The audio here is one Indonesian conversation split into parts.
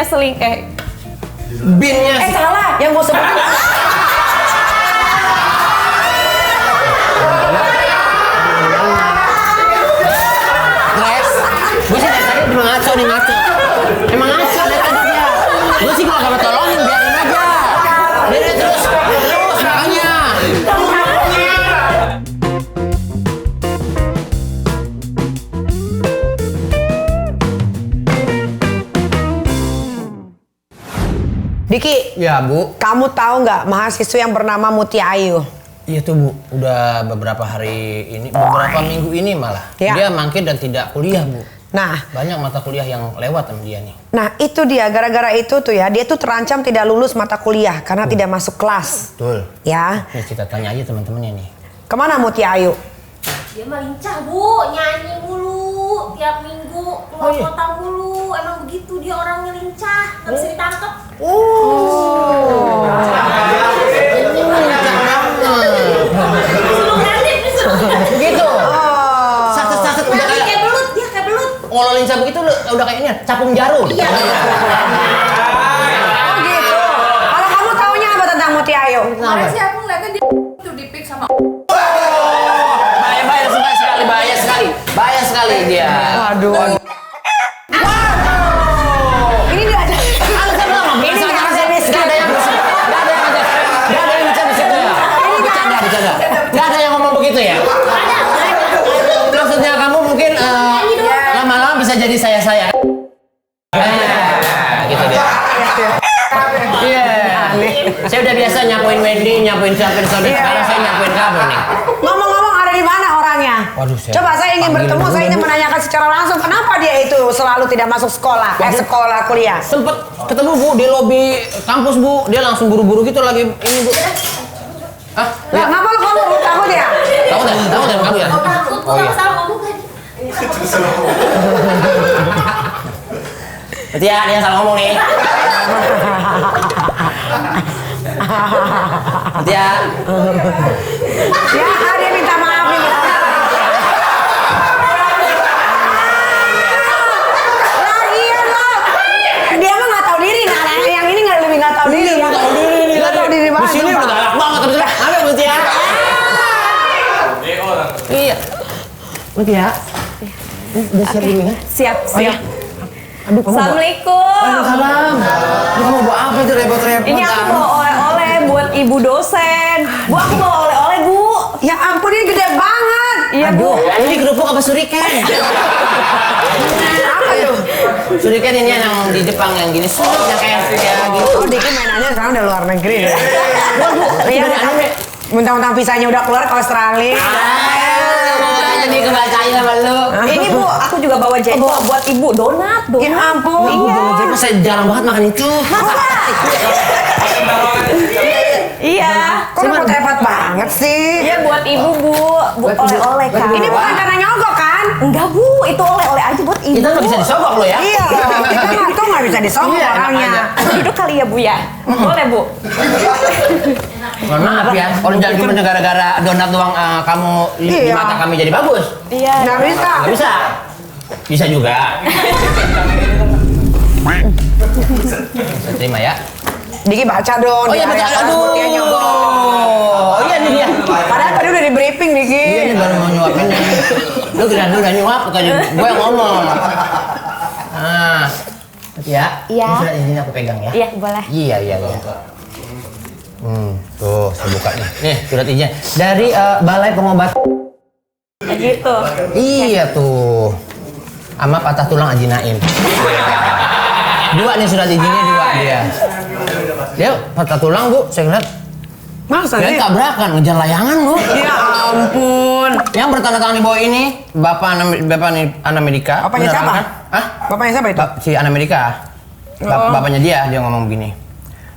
binnya Binnya salah, yang gue sebutin. Grace, gue sih dari tadi emang ngaco nih ngaco. Emang ngaco dari tadi dia. Gue sih kalau gak tolongin biarin aja. Biarin terus makanya. Diki, Ya Bu. kamu tahu nggak mahasiswa yang bernama Mutia Ayu? Iya tuh Bu, udah beberapa minggu ini malah. Ya. Dia mangkir dan tidak kuliah Bu. Nah, Banyak mata kuliah yang lewat sama dia nih. nah itu dia, gara-gara itu tuh ya, dia tuh terancam tidak lulus mata kuliah karena tidak masuk kelas. Betul. Ya, Nih kita tanya aja teman-temannya nih. kemana Mutia Ayu? Dia mah lincah Bu, nyanyi mulu tiap minggu, keluar iya. kota mulu. Emang begitu dia orangnya lincah, nggak bisa ditangkap. Disuruh kreatif, disuruh kreatif. Begitu. Oh, Saset-saset udah Dia kayak kayak belut, dia kayak belut. kalau lincah begitu udah kayaknya capung jarum. Iya. oh gitu. Kalau kamu taunya apa tentang Mutia Ayu? Kemarin sih aku ngeliatnya dia tuh dipik sama Bahaya sekali dia. Waduh. Ini dia ada. Ini nggak ada di Gak ada yang bicara di situ ya. Bercanda. Gak ada yang ngomong begitu ya. Maksudnya kamu mungkin lama-lama bisa jadi saya. Gitu dia. Iya. Saya udah biasa nyapuin Wendy, nyapuin siapa sekarang saya nyapuin kamu nih. Ngomong-ngomong ada di mana orangnya? Waduh, saya Coba saya ingin panggil bertemu, dulu saya ingin dulu. menanyakan secara langsung kenapa dia itu selalu tidak masuk sekolah, sekolah kuliah. Sempet ketemu Bu di lobi kampus Bu, dia langsung buru-buru gitu lagi ini Bu. Ah, Lah, kenapa lu kamu takut ya? tahu dan kamu ya? Takut Oh tuh iya. salah ngomong kan. Berarti ya dia salah ngomong nih. Berarti ya. Ya, dia minta maaf nih. Lagian loh. Dia mah nggak tahu diri, nah yang ini nggak lebih nggak tahu diri. Nggak tahu diri nih. Nggak tahu diri Di banget. sini sumpah. udah galak banget terus. Apa berarti ya? Iya. Berarti ya. Udah siap ini kan? Siap. Aduh, kamu bawa. Assalamualaikum. Waalaikumsalam. Aduh, kamu bawa apa itu repot-repot? Ini aku bawa oleh-oleh buat ibu dosen. Bu, aku bawa oleh-oleh, Bu. Ya ampun, ini gede banget. Iya, Bu. Ini kerupuk apa suriken? Apa tuh? Suriken ini yang di Jepang yang gini sulit yang kayak gitu. Oh, Diki mainannya sekarang udah luar negeri ya. Iya, Dari anime. mentang-mentang visanya udah keluar ke Australia. Jadi kebacain sama lu. Ini Bu, aku juga bawa jengkol buat ibu donat. Ya ampun. Iya. Saya jarang banget makan itu. Iya. Kok lu repot banget sih? Iya buat ibu, Bu. Buat oleh-oleh kan. Ini bukan karena nyogok kan? Enggak, Bu. Itu oleh-oleh aja buat ibu. Kita nggak bisa disogok lo ya. Iya, kita mah tuh nggak bisa disogok Iya, orangnya. Duduk kali ya, Bu ya. Boleh, Bu. Mohon maaf ya, kalau jangan cuma gara-gara donat doang kamu di Iya. mata kami jadi bagus. Iya. Nggak bisa. Nggak bisa. Bisa juga. Bisa terima ya. Diki baca dong. Oh iya di betul. ayat Aduh. Mutia nyogok. Oh iya ini dia. Padahal tadi udah di briefing Diki. Iya ini baru mau nyuapin nih. Lu kira lu udah nyuap tadi gue yang ngomong. Nah, nanti ya. Iya. Ini surat izin aku pegang ya. Iya, boleh. Iya. Tuh saya buka nih. Nih surat izin dari Balai Pengobatan. Kayak gitu. Iya tuh. Sama patah tulang Haji Naim. Dua nih surat izinnya dua dia. Dia patah tulang Bu, saya lihat. Masa Dia sih? tabrakan ngejar layangan Bu. Ya ampun. Yang bertanda tangan di bawah ini Bapak Amerika. Bapaknya Beneran siapa? kan? Hah? Bapaknya siapa itu? Si Amerika. Bapaknya dia ngomong begini.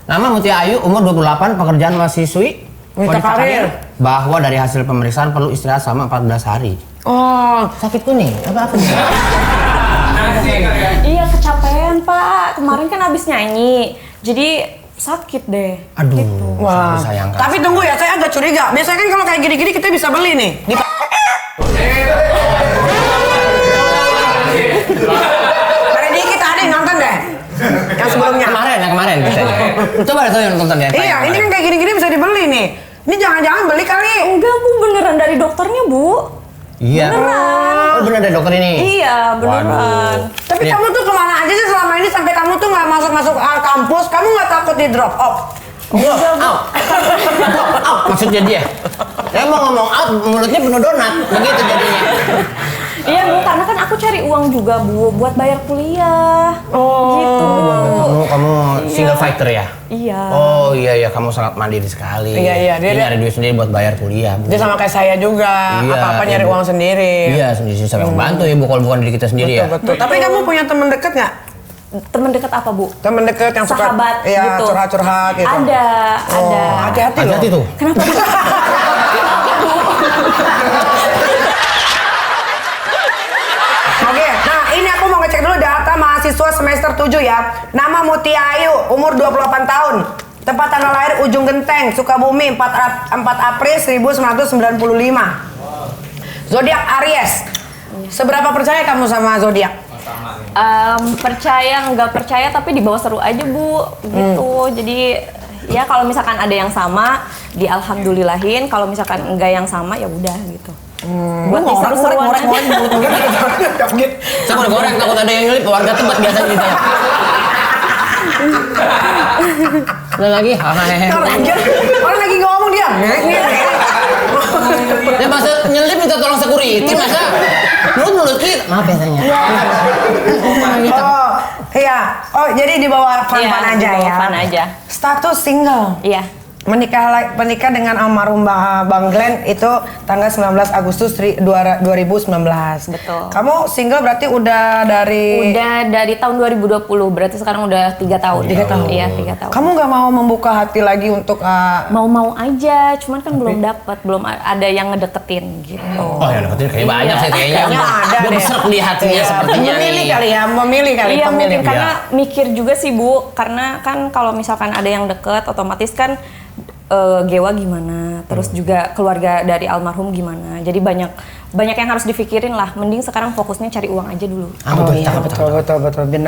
Nama Mutia Ayu, umur 28, pekerjaan mahasiswi. Wanita karir. Bahwa dari hasil pemeriksaan perlu istirahat selama 14 hari. Oh, Sakit kuning? Apa? Iya, kecapean, Pak. Kemarin kan habis nyanyi. Jadi sakit deh. Aduh, wah. sayang. Tapi tunggu ya, saya agak curiga. Biasanya kan kalau kayak gini-gini kita bisa beli nih. Di ada dikit ada yang nonton deh. Yang Coba tuh yang nonton ya. Iya, ini kan kayak gini-gini bisa dibeli nih. Ini jangan-jangan beli kali. Enggak Bu, beneran dari dokternya Bu. Iya. Beneran. Oh bener ada dokter ini? Iya, beneran. Waduh. Tapi Iya. kamu tuh kemana aja sih selama ini sampai kamu tuh nggak masuk kampus? Kamu nggak takut di drop off? Maksudnya dia? Dia mau ngomong out, mulutnya penuh donat. Begitu jadinya. Iya Bu, karena kan aku cari uang juga Bu buat bayar kuliah. Gitu. Kamu single fighter ya? Iya. Oh iya, kamu sangat mandiri sekali. Iya, Dia dia- nyari duit sendiri buat bayar kuliah, Bu. Dia sama kayak saya juga. Iya, Apa-apa nyari Ibu. uang sendiri. Iya, sendiri sih sampai membantu ya, Bu, kalau bukan diri kita sendiri ya. Betul. Tapi kamu punya teman dekat nggak? Temen deket apa Bu? Teman dekat yang suka Sahabat ya, gitu. curhat-curhat gitu. Ada. Hati-hati loh. Hati-hati tuh. Kenapa? Oke, nah ini aku mau ngecek dulu data mahasiswa semester 7 ya. Nama Mutia Ayu, umur 28 tahun. Tempat tanggal lahir Ujung Genteng, Sukabumi, 4 April 1995. Zodiak Aries. Seberapa percaya kamu sama zodiak? Percaya nggak percaya tapi dibawa seru aja Bu gitu. Jadi ya kalau misalkan ada yang sama di alhamdulillahin, kalau misalkan enggak yang sama ya udah gitu. Buat seru-seruan aja. Saya mau goreng, takut ada yang nyelip, warga tempat biasa gitu ya. Udah lagi? Orang lagi ngomong dia. Ya masa nyelip minta tolong security, masa mulut kita. Maaf ya tanya. Oh, iya. Oh, jadi di bawah fun-fun Iya, aja di bawah ya. fun aja. Status single. Iya. Menikah dengan almarhum Bang Glenn itu tanggal 19 Agustus 2019. Betul. Kamu single berarti udah dari Udah dari tahun 2020, berarti sekarang udah 3 tahun. 3 tahun. Iya, 3 tahun. Kamu nggak mau membuka hati lagi untuk Mau-mau aja, cuman kan belum dapat, belum ada yang ngedeketin gitu. Oh ya deketin kayak banyak sih kayaknya. Kayaknya ada Gue deh. berserk di hatinya sepertinya memilih nih. kali ya, memilih kali Iya pemilih. mungkin karena mikir juga sih Bu, karena kan kalau misalkan ada yang deket, otomatis kan Gewa gimana, terus juga keluarga dari almarhum gimana. Jadi banyak yang harus dipikirin lah. Mending sekarang fokusnya cari uang aja dulu. Oh iya, betul,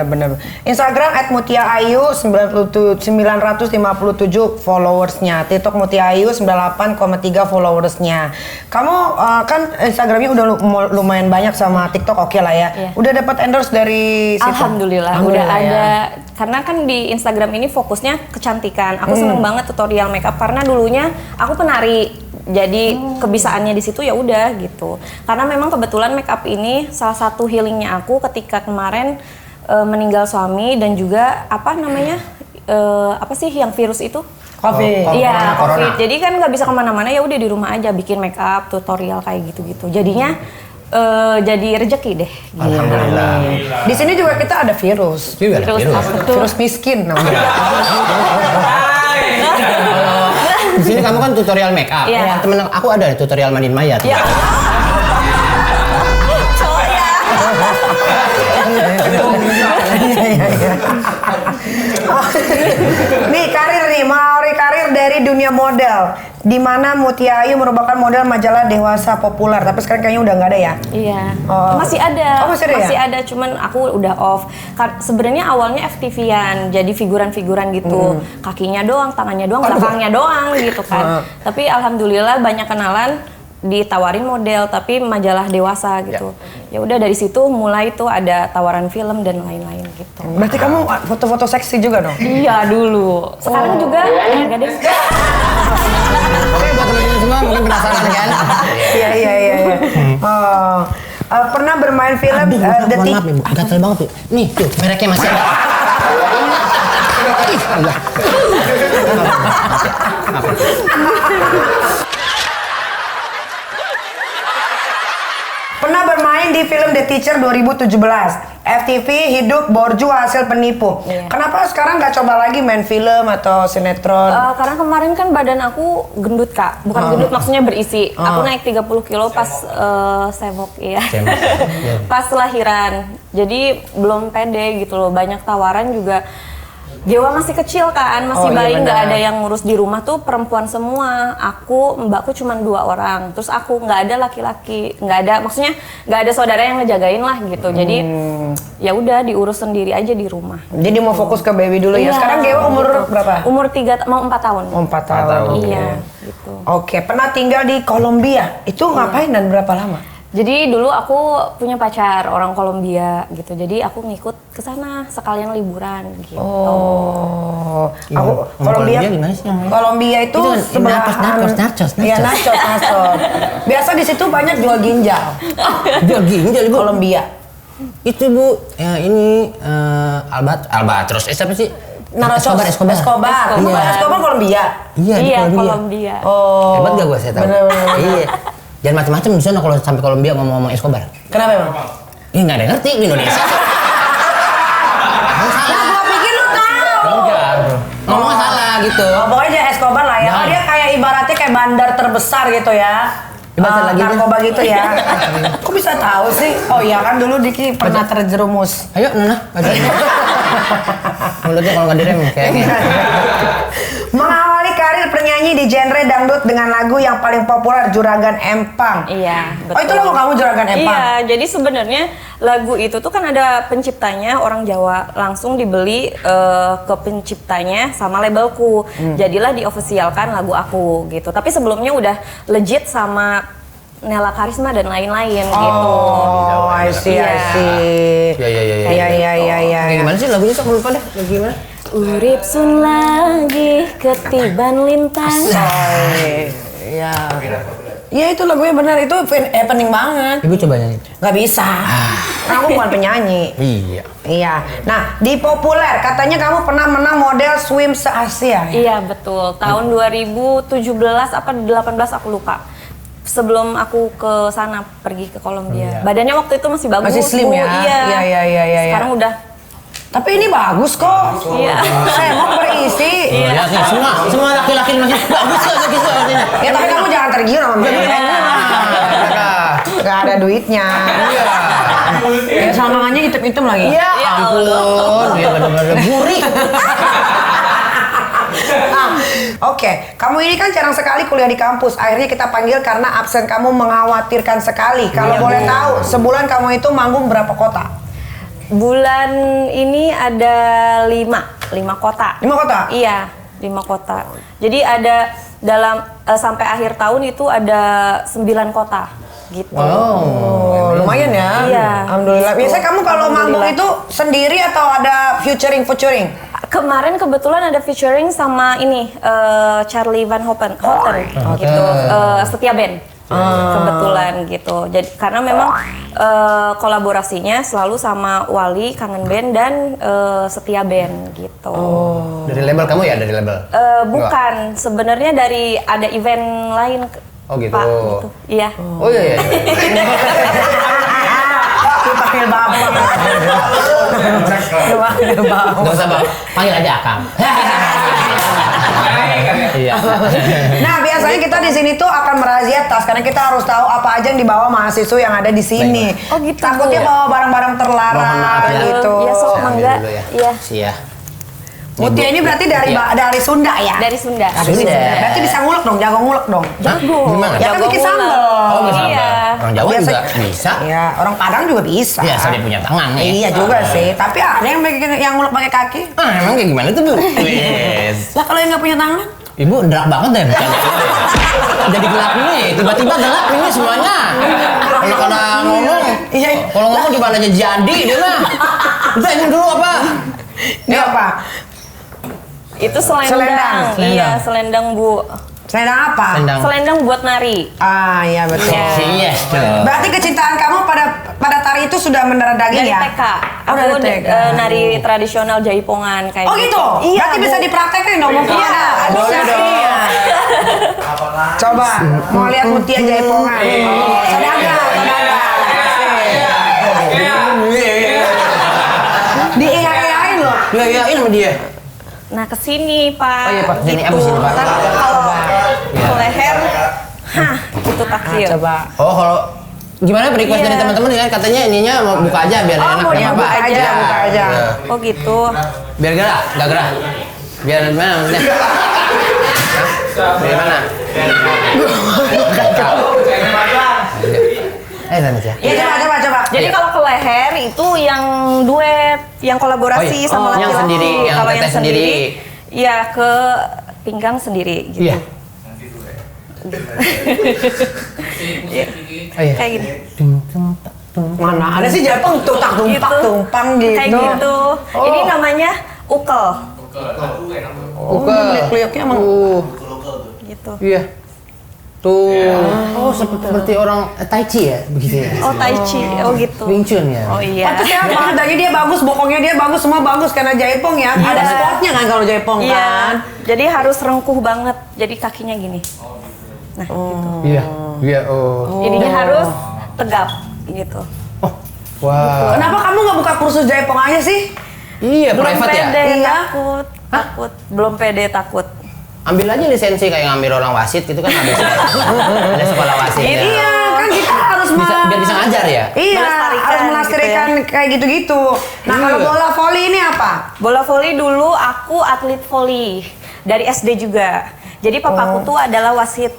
benar. Instagram @mutiaayu 957 followersnya, TikTok Mutiaayu 98,3 followersnya. Kamu kan Instagramnya udah lumayan banyak sama TikTok, oke lah ya. Iya. Udah dapat endorse dari situ? Alhamdulillah udah ya. ada. Karena kan di Instagram ini fokusnya kecantikan. Aku seneng banget tutorial makeup karena dulunya aku penari. Jadi kebisaannya di situ ya udah gitu. Karena memang kebetulan makeup ini salah satu healingnya aku ketika kemarin meninggal suami dan juga apa namanya apa sih yang virus itu? Covid. Iya, Corona. COVID. Jadi kan nggak bisa kemana-mana, ya udah di rumah aja bikin make up, tutorial kayak gitu-gitu. Jadinya jadi rezeki deh. Alhamdulillah. Di sini juga kita ada virus. Juga ada virus. Betul. Virus miskin namanya. Di sini kamu kan tutorial make up. Iya. Temen aku ada tutorial mandiin mayat. Ya. Cowok ya. Nih karir dari dunia model, di mana Mutia Ayu merupakan model majalah dewasa populer, tapi sekarang kayaknya udah nggak ada ya. Iya. Oh. Masih ada. Oh, masih ada ya? Masih ada, cuman aku udah off. Sebenarnya awalnya FTV-an, jadi figuran-figuran gitu. Kakinya doang, tangannya doang, belakangnya doang gitu kan. Tapi alhamdulillah banyak kenalan ditawarin model tapi majalah dewasa gitu. Ya udah dari situ mulai tuh ada tawaran film dan lain-lain gitu. Berarti kamu foto-foto seksi juga dong? Iya dulu. Sekarang juga enggak deh. Oke, buat teman-teman semua mungkin penasaran kan? Iya. Oh. Pernah bermain film Mohon The maaf ibu, gatel banget tuh. Nih tuh mereknya masih ada. Pernah bermain di film The Teacher 2017. FTV Hidup Borju Hasil Penipu. Iya. Kenapa sekarang nggak coba lagi main film atau sinetron? Karena kemarin kan badan aku gendut Kak, bukan gendut maksudnya berisi. Aku naik 30 kilo pas sewok ya. Pas lahiran. Jadi belum pede gitu loh, banyak tawaran juga Gewa masih kecil kan, masih Oh, iya bayi, nggak benar. ada yang ngurus di rumah tuh perempuan semua. Mbakku cuma 2 orang, terus aku nggak ada laki-laki, nggak ada, maksudnya nggak ada saudara yang ngejagain lah gitu. Jadi ya udah diurus sendiri aja di rumah. Jadi mau fokus ke baby dulu ya. Iya, Sekarang Gewa umur gitu. berapa? Umur 4 tahun. Oh, 4 tahun. Iya, gitu. Oke, pernah tinggal di Kolombia. Itu ngapain dan berapa lama? Jadi dulu aku punya pacar orang Kolombia gitu. Jadi aku ngikut ke sana sekalian liburan gitu. Oh, Iya, aku Kolombia gimana sih namanya? Kolombia itu Itu kan sebelahan. nachos. Iya, nachos. Biasa di situ banyak jual ginjal. Jual ginjal Bu. Kolombia. Itu Bu, ya ini Albatros. Siapa sih? Escobar. Escobar. Escobar Kolombia. Iya, di Iya, Kolombia. Kolombia. Oh. Hebat gak gue saya tahu? Bener. Iya. Jangan macam-macam di sana kalau sampai Kolombia ngomong-ngomong Escobar. Kenapa emang? Ih, nggak ada yang ngerti di Indonesia. Lah, gua pikir lu tahu. Enggak, bro. Ngomongnya salah gitu. Oh, pokoknya dia Escobar lah ya. Nah. Oh, dia kayak ibaratnya kayak bandar terbesar gitu ya. Ibaratnya lagi tuh. narkoba gitu ya. Kok bisa tahu sih? Oh iya kan dulu Diki pernah terjerumus. Ayo, Nona, baca. Mulutnya kalau nggak direm kayaknya. Mengawali karir penyanyi di genre dangdut dengan lagu yang paling populer Juragan Empang. Iya, betul. Oh itu lagu kamu Juragan Empang? Iya, jadi sebenarnya lagu itu tuh kan ada penciptanya orang Jawa, langsung dibeli ke penciptanya sama labelku. Jadilah diofisialkan lagu aku gitu. Tapi sebelumnya udah legit sama Nela Karisma dan lain-lain gitu. Oh, I see. Iya. Iya. Gimana sih lagunya kok lupa deh? Lagu gimana? Urip sun lagi ketiban lintas. Iya. Iya itu lagunya benar, itu happening banget. Ibu coba nyanyi. Nggak bisa. Aku bukan penyanyi. Iya. Iya. Nah, di Populer katanya kamu pernah menang model swim se-Asia. Iya betul, tahun 2017 apa 18 aku lupa. Sebelum aku ke sana pergi ke Kolombia. Badannya waktu itu masih bagus. Masih slim Bu. ya? Iya. Iya. Sekarang udah. Tapi ini bagus kok. Iya. Semok berisi. Iya sih, semua laki-laki masih bagus kok gitu artinya. Ya tapi kamu jangan tergiur sama mereka. Gak ada duitnya. Iya. Ya samaannya hitam-hitam lagi. Ya ampun, dia benar-benar gurih. Oke, kamu ini kan jarang sekali kuliah di kampus. Akhirnya kita panggil karena absen kamu mengkhawatirkan sekali. Kalau boleh tahu, sebulan kamu itu manggung berapa kota? Bulan ini ada 5 kota. 5 kota? Iya, 5 kota. Jadi ada dalam sampai akhir tahun itu ada 9 kota gitu. Oh, lumayan ya. Iya. Alhamdulillah. Gitu. Biasanya kamu kalau manggung itu sendiri atau ada featuring? Kemarin kebetulan ada featuring sama ini Charlie Van Houten gitu, Setia Band. Kebetulan gitu. Jadi karena memang kolaborasinya selalu sama Wali, Kangen Band dan Setia Band gitu. Dari label kamu ya, dari label? Bukan, sebenarnya dari ada event lain. Oh gitu. Pak, gitu. Iya. Oh iya. Panggil bapak. Panggil bapak. Gak usah bang, panggil aja Akang. Iya. Nah, biasanya kita di sini tuh akan merazia tas karena kita harus tahu apa aja yang dibawa mahasiswa yang ada di sini. Oh gitu. Takutnya bawa barang-barang terlarang Mohon maaf ya. gitu. Ya, sok Saya ambil mangga. dulu ya. Iya. Sia. Mutia ini berarti dari Iya. dari Sunda ya? Dari Sunda. Sunda. Berarti bisa ngulek dong, jago ngulek dong. Hah? Gimana? Ya kan bikin sambal. Oh, bisa. Iya. Orang Jawa Biasa- juga bisa. Iya, orang Padang juga bisa. Biasa dia punya tangan ya. Iya juga sih, tapi ada yang bikin yang ngulek pakai kaki. Ah, emang kayak gimana tuh, Bu? Yes. Lah kalau yang nggak punya tangan? Ibu derak banget deh bercanda. Jadi gelap ini, tiba-tiba gelap ini semuanya. Kalau kada ngomong, Iya. kalau ngomong di mana aja jadi dia mah. Udah ini dulu apa? Ini apa? Itu selendang. Selendang. Iya, selendang Bu. Selendang apa? Selendang. Selendang buat nari. Ah iya betul. Iya. Yes, tuh. Berarti kecintaan kamu pada tari itu sudah mendarah daging Dari ya? TK. Oh, Aku dari TK. nari tradisional Jaipongan kayak Oh gitu? Iya, Berarti Bu. bisa dipraktekin dong Mutia. Iya, Boleh bisa. dong. Iya. Coba mau lihat Mutia Jaipongan. Oh, sadaga. Di-AI-AI loh. Iya, sama dia. Nah, kesini Pak. Oh iya, Pak. Sini, apa sini, Pak? Ntar kalau ke leher, hah, itu takdir. Coba. Oh, kalau gimana request Iya. dari teman-teman kan katanya ininya mau buka aja biar Oh, enak mau ya, dibuka Pak. aja, buka aja. Iya. Oh gitu. Biar gerak, nggak gerak. Biar mana maksudnya? Dari mana? Lanjut ya. Iya coba. Jadi kalau ke leher itu yang duet, yang kolaborasi sama yang laki-laki. sendiri, yang Kalau teteh sendiri. Iya, ke pinggang sendiri gitu. Iya. Oh, iya. Kayak gitu. Mana ada sih Jepang tumpang gitu. Kayak gitu. Ini namanya ukel. Kliuk-kliuknya emang. Gitu. Iya. Tuh. Oh, seperti orang Tai Chi ya, begitu ya. Oh, Tai Chi. Oh, gitu. Wing Chun ya. Oh iya. Pantasnya badannya dia bagus, bokongnya dia bagus, semua bagus karena Jaipong ya. Iya. Ada spotnya kan kalau Jaipong Iya. kan. Jadi harus rengkuh banget. Jadi kakinya gini. Nah, gitu. Iya. Iya, oh. Jadinya harus tegap gitu. Wah. Kenapa kamu nggak buka kursus Jaipong aja sih? Iya, Belum private ya. pede, Iya. takut. Belum pede, takut. Ambil aja lisensi kayak ngambil orang wasit gitu kan ada sekolah wasit ya. Iya, kan kita harus Biar bisa ngajar ya. Iya, Melestarikan harus melestarikan gitu kayak gitu-gitu. Nah, kalau Iya. bola voli ini apa? Bola voli dulu aku atlet voli dari SD juga. Jadi papaku tuh adalah wasit.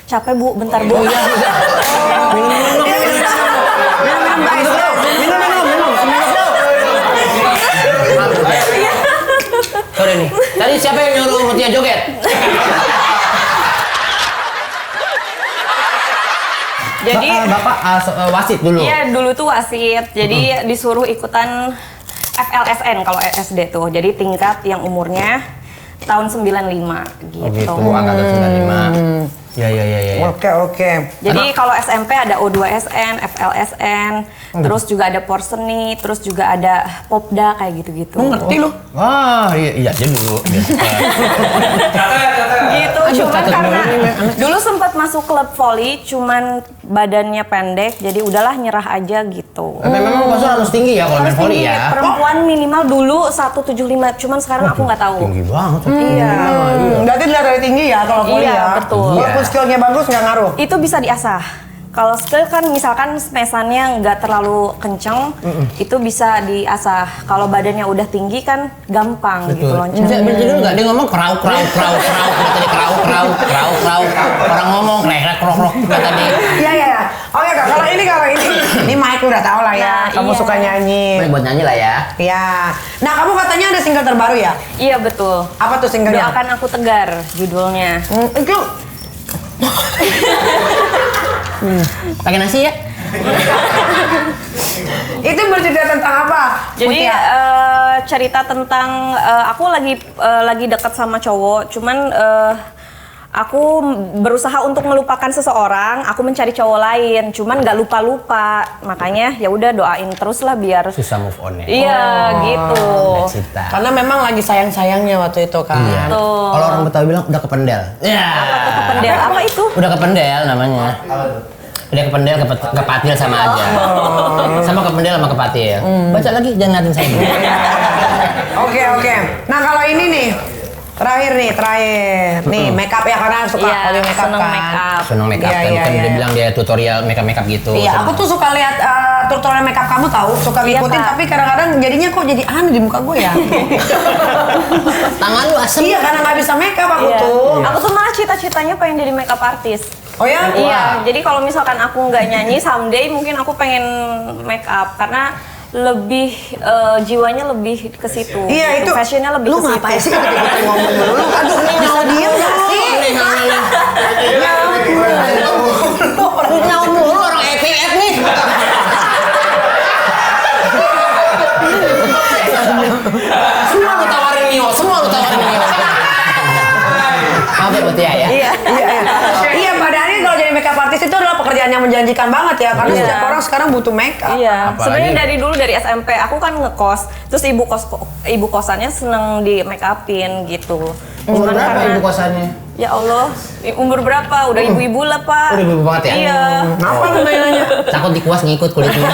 Capek Bu, bentar Bu. Sorry nih. Tadi siapa yang nyuruh Mutia joget? Jadi Bapak wasit dulu. iya dulu tuh wasit. Jadi disuruh ikutan FLSN kalau SD tuh. Jadi tingkat yang umurnya tahun 95 gitu. Oh gitu, angkatan 95. Ya. Oke. Jadi kalau SMP ada O2SN, FLSN, terus juga ada Porseni, terus juga ada Popda kayak gitu-gitu. Ngerti lu? Wah, iya aja dulu. Gitu, Aduh, cuman catat karena dulu. dulu sempat masuk klub volley, cuman badannya pendek, jadi udahlah nyerah aja gitu. Tapi memang postur harus tinggi ya kalau main Harus volley tinggi, ya. perempuan minimal dulu 175, cuman sekarang aku nggak tahu. Tinggi banget. Iya. Berarti dilihat dari tinggi ya kalau voli Iya, ya. betul. Walaupun skillnya bagus nggak ngaruh. Itu bisa diasah. Kalau skill kan misalkan smesannya nggak terlalu kenceng, itu bisa diasah. Kalau badannya udah tinggi kan gampang gitu loncatnya. Berarti dulu nggak dia ngomong krau. Tadi krau. Orang ngomong krek krok tadi. Iya. Oke Kak, kalau ini mic lu udah tau lah ya. Nah, Kamu iya. suka nyanyi. Boleh buat nyanyi lah ya. Iya. Nah, kamu katanya ada single terbaru ya? Iya betul. Apa tuh singlenya? Doakan Aku Tegar judulnya. Itu Pakai nasi ya? itu bercerita tentang apa? Jadi Mutia? cerita tentang aku lagi dekat sama cowok, cuman aku berusaha untuk melupakan seseorang, aku mencari cowok lain, cuman nggak lupa, makanya ya udah doain terus lah biar Susah move on ya. iya gitu. Cinta. Karena memang lagi sayang-sayangnya waktu itu kan. Iya. Tuh. Kalau orang Betawi bilang udah kependel. Ya. Pendel apa itu? Udah kependel namanya. Udah kependel, kepatil sama aja. Sama kependel sama kepatil. Baca lagi, jangan ngatin saya. Oke. Nah, kalau ini nih terakhir nih make up ya karena suka Iya, hobi make up seneng kan. make up. Seneng make up Iya, kan, iya, kan iya, dia iya. bilang dia tutorial make up gitu. Iya, aku tuh suka lihat tutorial make up kamu tahu, suka Iya, ngikutin Kak. tapi kadang-kadang jadinya kok jadi aneh di muka gue ya. Tangan lu asem. Iya, karena nggak bisa make up aku Iya. tuh. Aku tuh malah cita-citanya pengen jadi makeup artist. Oh ya? Iya, jadi kalau misalkan aku nggak nyanyi, someday mungkin aku pengen make up karena lebih jiwanya lebih ke situ. Iya, itu. Fashionnya lebih Lu ke situ. ngapain sih ketika ngomong dulu? Aduh, bisa diem nggak sih? Lu nyawa mulu orang EPF nih. Semua lu tawarin Mio. Maaf ya Mutia ya. Iya. Iya, pada akhirnya kalau jadi makeup artist itu adalah pekerjaan yang menjanjikan banget ya, karena Iya. setiap orang sekarang butuh makeup. Iya, Apalagi- sebenarnya dari dulu dari SMP aku kan ngekos, terus ibu kosannya seneng di make upin gitu. Umur Cuman berapa karena- ibu kosannya? Ya Allah, umur berapa? Udah ibu-ibu lah Pak. Udah ibu-ibu banget ya? Iya. Kenapa lu nanya? Takut dikuas ngikut kulitnya.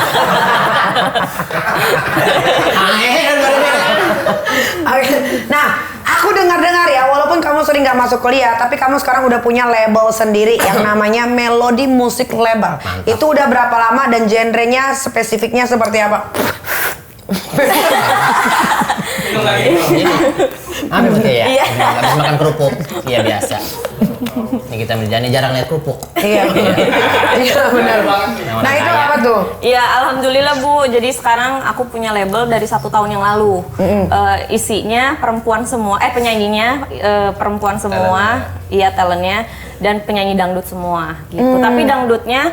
Nah, aku dengar-dengar ya, walaupun kamu sering nggak masuk kuliah, tapi kamu sekarang udah punya label sendiri yang namanya Melody Music Label. Mantap. Itu udah berapa lama dan genrenya spesifiknya seperti apa? Apa betul ya? Iya. Habis makan kerupuk. Iya biasa. Ini kita menjani jarang lihat kerupuk. Iya. Iya benar. Nah itu apa tuh? Iya, alhamdulillah Bu. Jadi sekarang aku punya label dari 1 tahun yang lalu. Isinya perempuan semua, penyanyinya perempuan semua, iya talentnya, dan penyanyi dangdut semua gitu. Tapi dangdutnya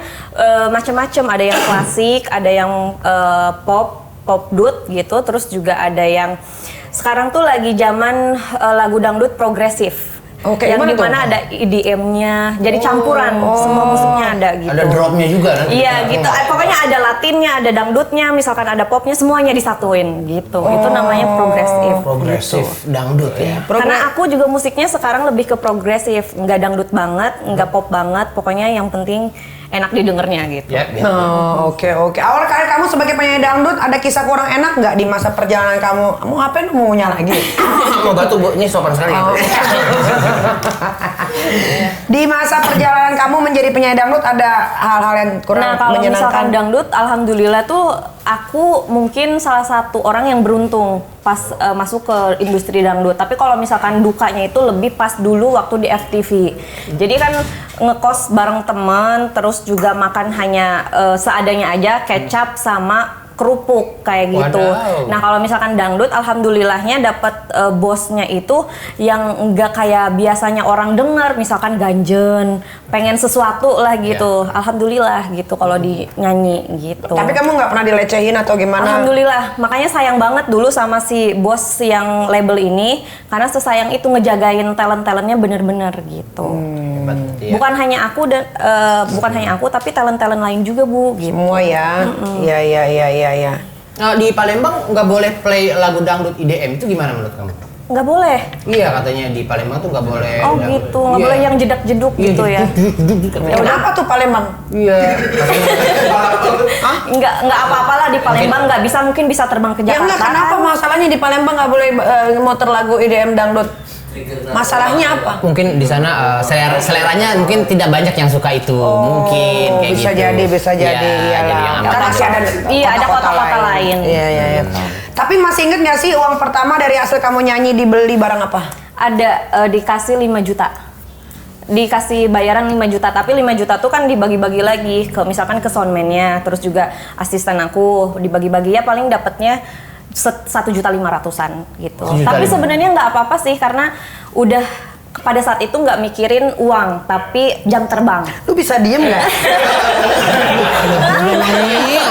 macam-macam. Ada yang klasik, ada yang pop dut gitu. Terus juga ada yang sekarang tuh lagi zaman lagu dangdut progresif. Oke, yang gimana dimana tuh? ada EDM-nya, jadi campuran, semua musiknya ada gitu. Ada dropnya juga nanti. Iya gitu, pokoknya ada latinnya, ada dangdutnya, misalkan ada popnya, semuanya disatuin gitu. Itu namanya progresif. Progresif dangdut ya. Karena aku juga musiknya sekarang lebih ke progresif, nggak dangdut banget, nggak pop banget, pokoknya yang penting enak didengarnya gitu. Ya, biar. Oh, oke. Awal karir kamu sebagai penyanyi dangdut ada kisah kurang enak nggak di masa perjalanan kamu? Kamu ngapain maunya lagi? Mau batu Bu, ini sopan sekali. Oh. Di masa perjalanan kamu menjadi penyanyi dangdut ada hal-hal yang kurang Nah kalau menyenangkan? misalkan dangdut, alhamdulillah tuh aku mungkin salah satu orang yang beruntung pas masuk ke industri dangdut. Tapi kalau misalkan dukanya itu lebih pas dulu waktu di FTV. Jadi kan ngekos bareng temen, terus juga makan hanya seadanya aja, kecap sama kerupuk kayak gitu. Wadaw. Nah kalau misalkan dangdut, alhamdulillahnya dapat bosnya itu yang nggak kayak biasanya orang dengar, misalkan ganjen, pengen sesuatu lah gitu. Alhamdulillah gitu kalau di nyanyi gitu. Tapi kamu nggak pernah dilecehin atau gimana? Alhamdulillah, makanya sayang banget dulu sama si bos yang label ini, karena sesayang itu ngejagain talent-talentnya bener-bener gitu. Hebat, ya. Bukan hanya aku, tapi talent-talent lain juga Bu. Gitu. Semua ya. Iya. Nah, di Palembang nggak boleh play lagu dangdut IDM, itu gimana menurut kamu? Nggak boleh. Iya katanya di Palembang tuh nggak boleh. Oh dangdut. gitu, nggak Iya. boleh yang jedak-jeduk gitu ya. Kenapa tuh Palembang? Iya. Nggak apa-apalah di Palembang, nggak bisa, mungkin bisa terbang ke Ya Jakarta. enggak, kenapa masalahnya di Palembang nggak boleh muter lagu EDM dangdut? Masalahnya apa? Mungkin di sana seleranya mungkin tidak banyak yang suka itu. Mungkin kayak bisa gitu. bisa jadi Iya, jadi iyalah. yang Karena aman. masih ada Iya, ada kota-kota lain. Iya. Tapi masih inget nggak sih uang pertama dari hasil kamu nyanyi dibeli barang apa? Ada dikasih 5 juta. Dikasih bayaran 5 juta, tapi 5 juta tuh kan dibagi-bagi lagi ke misalkan ke soundman-nya, terus juga asisten aku dibagi-bagi ya paling dapatnya 1.500.000-an gitu. 1.500.000. Tapi sebenarnya nggak apa-apa sih karena udah pada saat itu nggak mikirin uang, tapi jam terbang. Lu bisa diem nggak? Iya,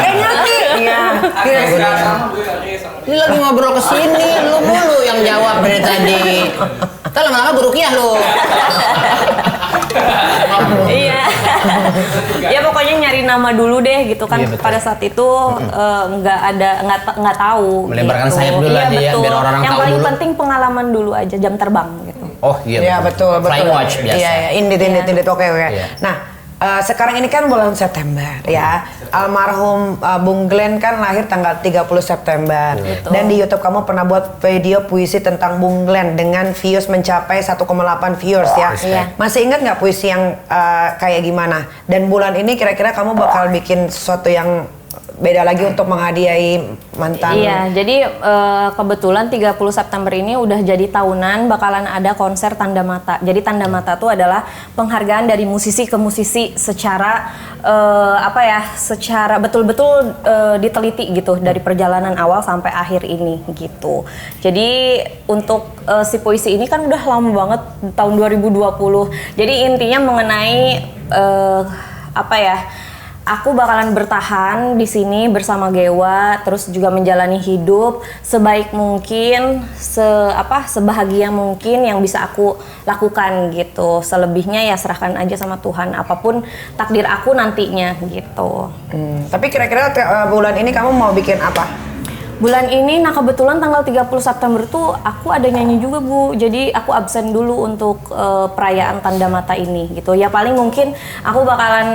ngerti. Iya. Ini lagi ngobrol ke sini, lu mulu yang jawab dari tadi. Ntar lama-lama guru kiah lu. Iya. Ya pokoknya nyari nama dulu deh gitu kan. Iya, betul. Pada saat itu nggak tahu. Melebarkan gitu. sayap dulu Iya, aja ya, betul. biar orang Yang tahu paling dulu. penting pengalaman dulu aja, jam terbang gitu. Oh iya. Iya betul. Flying watch biasa. Iya, indit. Oke. Iya. Nah, sekarang ini kan bulan September ya. Almarhum Bung Glenn kan lahir tanggal 30 September. Betul. Dan di YouTube kamu pernah buat video puisi tentang Bung Glenn dengan views mencapai 1,8 viewers ya. Iya. Masih ingat nggak puisi yang kayak gimana? Dan bulan ini kira-kira kamu bakal bikin sesuatu yang beda lagi untuk menghadiahi mantan. Iya, jadi kebetulan 30 September ini udah jadi tahunan bakalan ada konser Tanda Mata. Jadi Tanda Mata itu adalah penghargaan dari musisi ke musisi secara secara betul-betul diteliti gitu dari perjalanan awal sampai akhir ini gitu. Jadi untuk si puisi ini kan udah lama banget, tahun 2020. Jadi intinya mengenai aku bakalan bertahan di sini bersama Gewa, terus juga menjalani hidup sebaik mungkin, sebahagia mungkin yang bisa aku lakukan gitu. Selebihnya ya serahkan aja sama Tuhan, apapun takdir aku nantinya gitu. Tapi kira-kira bulan ini kamu mau bikin apa? Bulan ini, nah kebetulan tanggal 30 September tuh aku ada nyanyi juga Bu. Jadi aku absen dulu untuk perayaan Tanda Mata ini gitu. Ya paling mungkin aku bakalan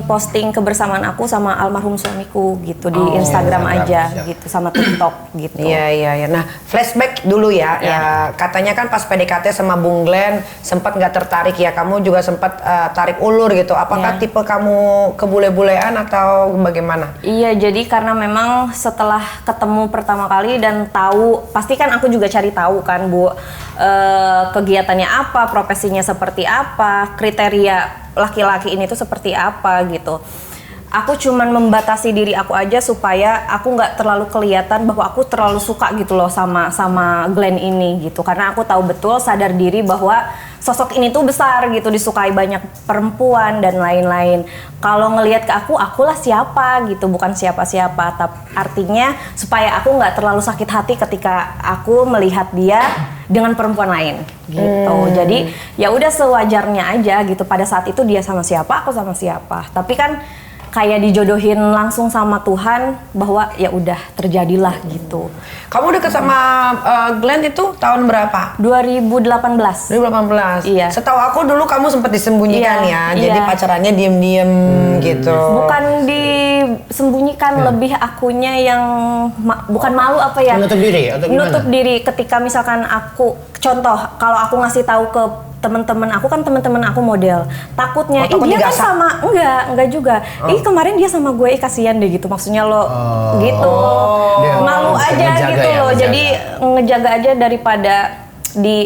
posting kebersamaan aku sama almarhum suamiku gitu di Instagram aja gitu, sama TikTok gitu. Iya. Nah, flashback dulu ya. Iya. Katanya kan pas PDKT sama Bung Glenn sempat nggak tertarik ya. Kamu juga sempat tarik ulur gitu. Apakah Iya. tipe kamu kebule-bulean atau bagaimana? Iya, jadi karena memang setelah ketemu pertama kali dan tahu, pasti kan aku juga cari tahu kan Bu, kegiatannya apa, profesinya seperti apa, kriteria laki-laki ini tuh seperti apa gitu. Aku cuman membatasi diri aku aja supaya aku nggak terlalu kelihatan bahwa aku terlalu suka gitu loh sama Glenn ini gitu, karena aku tahu betul, sadar diri bahwa sosok ini tuh besar gitu, disukai banyak perempuan dan lain-lain. Kalau ngelihat ke akulah siapa gitu, bukan siapa-siapa. Tapi artinya supaya aku nggak terlalu sakit hati ketika aku melihat dia dengan perempuan lain gitu. Jadi ya udah sewajarnya aja gitu. Pada saat itu dia sama siapa, aku sama siapa. Tapi kan kayak dijodohin langsung sama Tuhan bahwa ya udah terjadilah gitu. Kamu deket sama Glenn itu tahun berapa? 2018. 2018. Iya. Setahu aku dulu kamu sempat disembunyikan Iya, ya. Jadi iya. pacarannya diem-diem gitu. Bukan disembunyikan, lebih akunya yang bukan malu apa ya? Menutup diri atau gimana? Nutup diri ketika misalkan aku, contoh kalau aku ngasih tahu ke teman-teman aku, kan teman-teman aku model, takutnya takut dia kan digasak? sama, enggak juga, kemarin dia sama gue, kasihan deh gitu, maksudnya lo gitu, Dia malu aja ngejaga gitu ya, loh, ngejaga. jadi ngejaga aja daripada di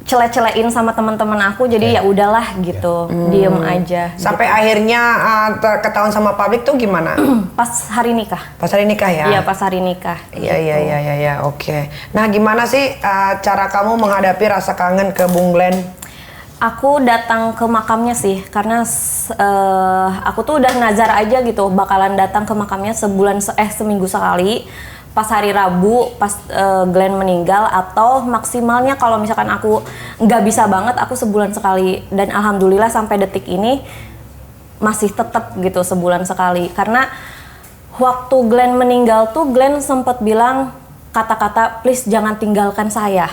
cele-celein sama teman-teman aku, jadi ya udahlah gitu, diem aja. Sampai akhirnya ketahuan sama publik tuh gimana? Pas hari nikah. Pas hari nikah ya? Iya, pas hari nikah. Iya, oke. Nah, gimana sih cara kamu menghadapi rasa kangen ke Bung Glenn? Aku datang ke makamnya sih, karena aku tuh udah nazar aja gitu, bakalan datang ke makamnya seminggu sekali. Pas hari Rabu, pas Glenn meninggal, atau maksimalnya kalau misalkan aku nggak bisa banget, aku sebulan sekali. Dan alhamdulillah sampai detik ini masih tetap gitu sebulan sekali. Karena waktu Glenn meninggal tuh Glenn sempat bilang kata-kata, please jangan tinggalkan saya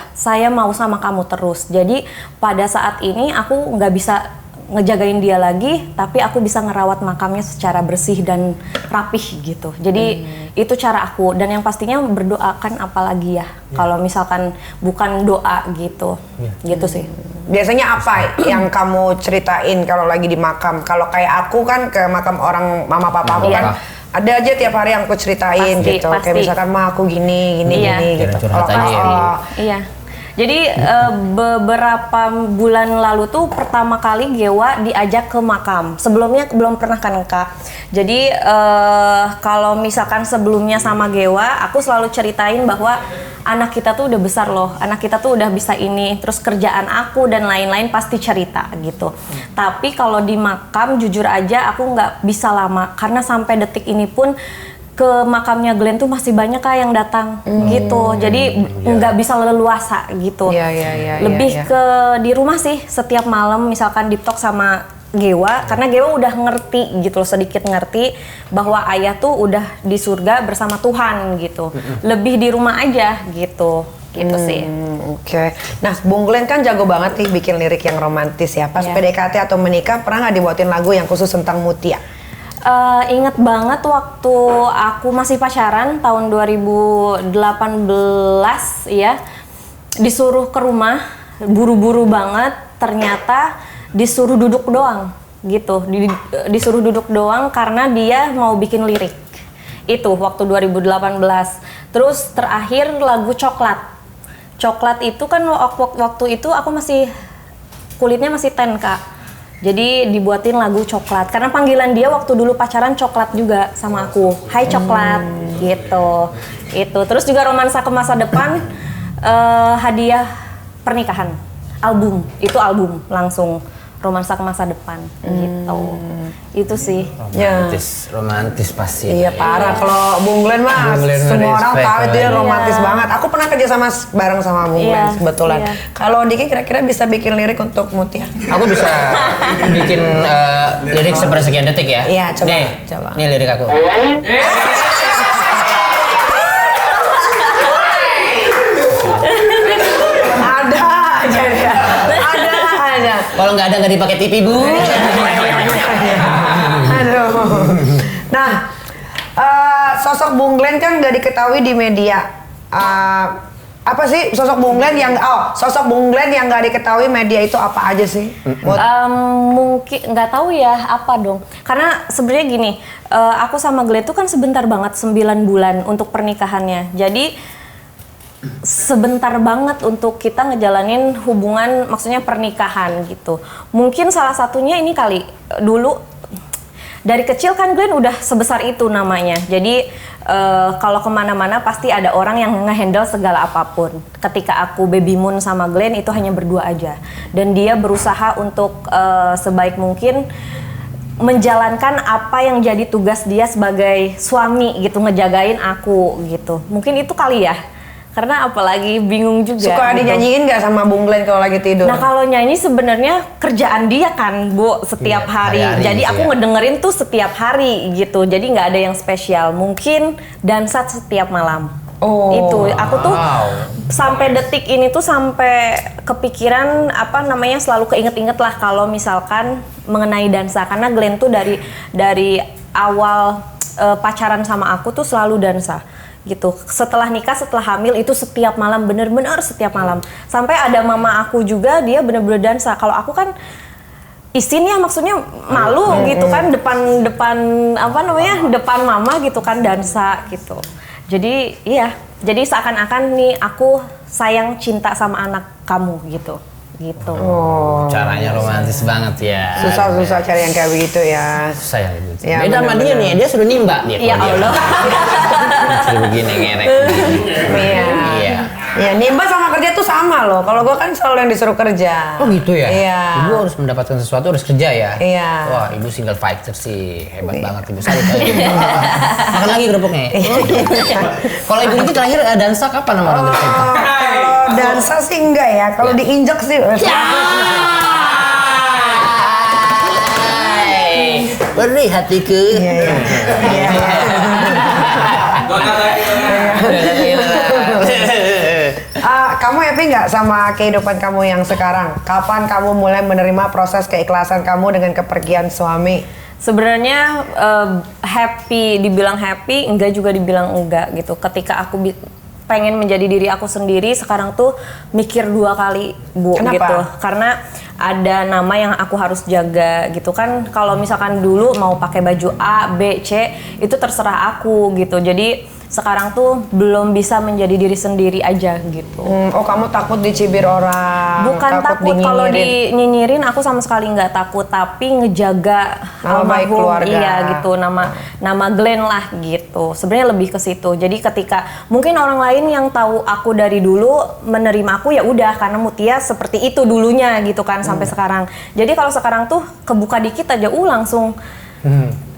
mau sama kamu terus. Jadi pada saat ini aku nggak bisa ngejagain dia lagi, tapi aku bisa ngerawat makamnya secara bersih dan rapih gitu. Jadi itu cara aku, dan yang pastinya berdoakan apalagi ya. Kalau misalkan bukan doa gitu, gitu sih. Biasanya apa yang kamu ceritain kalau lagi di makam? Kalau kayak aku kan ke makam orang mama papa aku kan ada aja tiap hari yang aku ceritain Pasti, gitu. pasti. Kayak misalkan ma aku gini Iya. gitu. Curhat Kalau aja ya, kamu- Iya. Jadi beberapa bulan lalu tuh pertama kali Gewa diajak ke makam. Sebelumnya belum pernah kan Kak. Jadi kalau misalkan sebelumnya sama Gewa, aku selalu ceritain bahwa anak kita tuh udah besar loh. Anak kita tuh udah bisa ini. Terus kerjaan aku dan lain-lain pasti cerita gitu. Tapi kalau di makam jujur aja aku nggak bisa lama. Karena sampai detik ini pun ke makamnya Glenn tuh masih banyak Kak yang datang gitu. Jadi nggak bisa leluasa gitu. Iya, Lebih ke di rumah sih setiap malam misalkan deep talk sama Gewa, karena Gewa udah ngerti gitu loh, sedikit ngerti bahwa ayah tuh udah di surga bersama Tuhan gitu. Lebih di rumah aja gitu. Gitu sih. Oke. Nah, Bung Glenn kan jago banget nih bikin lirik yang romantis ya. Pas Iya. PDKT atau menikah pernah nggak dibuatin lagu yang khusus tentang Mutia? Ingat banget waktu aku masih pacaran tahun 2018 ya, disuruh ke rumah buru-buru banget, ternyata disuruh duduk doang gitu, disuruh duduk doang karena dia mau bikin lirik. Itu waktu 2018. Terus terakhir lagu Coklat itu kan waktu itu aku masih kulitnya masih tan Kak. Jadi dibuatin lagu Coklat, karena panggilan dia waktu dulu pacaran Coklat juga sama aku. Hai Coklat, gitu. Itu. Terus juga Romansa ke Masa Depan, hadiah pernikahan, album langsung Romansa ke Masa Depan, gitu. Itu sih. Romantis pasti. Iya parah, kalau Bung Glenn mah Bung Glenn semua orang respect tahu itu dia lah. romantis Iya. banget. Aku pernah kerja sama bareng sama Bung Iya, Glenn kebetulan. iya. Kalau Diki kira-kira bisa bikin lirik untuk Mutia? Aku bisa bikin lirik sepersekian detik ya. Iya, coba, Nih, coba. Nih lirik aku. Ada aja dia. Ada aja. Kalau nggak ada nggak dipakai TV Bu. Aduh. Nah, sosok Bung Glenn kan nggak diketahui di media. Apa sih sosok Bung Glenn yang nggak diketahui media itu apa aja sih? Mungkin nggak tahu ya apa dong. Karena sebenarnya gini, aku sama Glenn tuh kan sebentar banget 9 bulan untuk pernikahannya. Jadi sebentar banget untuk kita ngejalanin hubungan, maksudnya pernikahan gitu. Mungkin salah satunya ini kali dulu dari kecil kan Glenn udah sebesar itu namanya. Jadi kalau kemana-mana pasti ada orang yang ngehandle segala apapun. Ketika aku baby moon sama Glenn itu hanya berdua aja. Dan dia berusaha untuk sebaik mungkin menjalankan apa yang jadi tugas dia sebagai suami gitu, ngejagain aku gitu. Mungkin itu kali ya. Karena apalagi bingung juga. Suka gitu. dinyanyiin nggak sama Bung Glenn kalau lagi tidur? Nah kalau nyanyi sebenarnya kerjaan dia kan Bu setiap hari. hari-hari Jadi gitu aku ya. ngedengerin tuh setiap hari gitu. Jadi nggak ada yang spesial. Mungkin dansa setiap malam. Oh. Itu aku tuh Wow. sampai detik ini tuh sampai kepikiran apa namanya selalu keinget-inget lah kalau misalkan mengenai dansa. Karena Glenn tuh dari awal pacaran sama aku tuh selalu dansa. Gitu. Setelah nikah, setelah hamil itu setiap malam, bener-bener setiap malam. Sampai ada mama aku juga dia bener-bener dansa. Kalau aku kan isin ya, maksudnya malu gitu kan depan apa namanya depan mama gitu kan dansa gitu. Jadi iya, jadi seakan-akan nih aku sayang cinta sama anak kamu gitu. Caranya romantis banget ya. Susah cari yang kayak begitu ya. Susah ya gitu. Ya, Beda sama dia nih, dia sudah nimba dia. Ya kalau dia. Allah. Sudah begini ngerek. Iya. Iya. Ya, nimba sama kerja tuh sama loh. Kalau gua kan selalu yang disuruh kerja. Oh gitu ya? Iya. Ibu harus mendapatkan sesuatu, harus kerja ya? Iya. Wah, ibu single fighter sih. Hebat banget ibu. Salut aja. Makan lagi kerupuknya. Kalau ibu itu terakhir dansa kapan sama orang tercinta? Kalau dansa sih enggak ya. Kalau diinjak sih. Beri hatiku. Iya. Kamu happy nggak sama kehidupan kamu yang sekarang? Kapan kamu mulai menerima proses keikhlasan kamu dengan kepergian suami? Sebenarnya happy, dibilang happy, enggak juga dibilang enggak gitu. Ketika aku pengen menjadi diri aku sendiri, sekarang tuh mikir 2 kali Bu. Kenapa? Gitu. Karena ada nama yang aku harus jaga gitu kan. Kalau misalkan dulu mau pakai baju A, B, C itu terserah aku gitu. Jadi sekarang tuh belum bisa menjadi diri sendiri aja gitu. Oh, kamu takut dicibir orang? Bukan takut, kalau dinyinyirin aku sama sekali nggak takut, tapi ngejaga Nama baik keluarga. Iya gitu, nama Glenn lah gitu. Sebenarnya lebih ke situ. Jadi ketika mungkin orang lain yang tahu aku dari dulu menerima aku ya udah, karena Mutia seperti itu dulunya gitu kan sampai sekarang. Jadi kalau sekarang tuh kebuka dikit aja langsung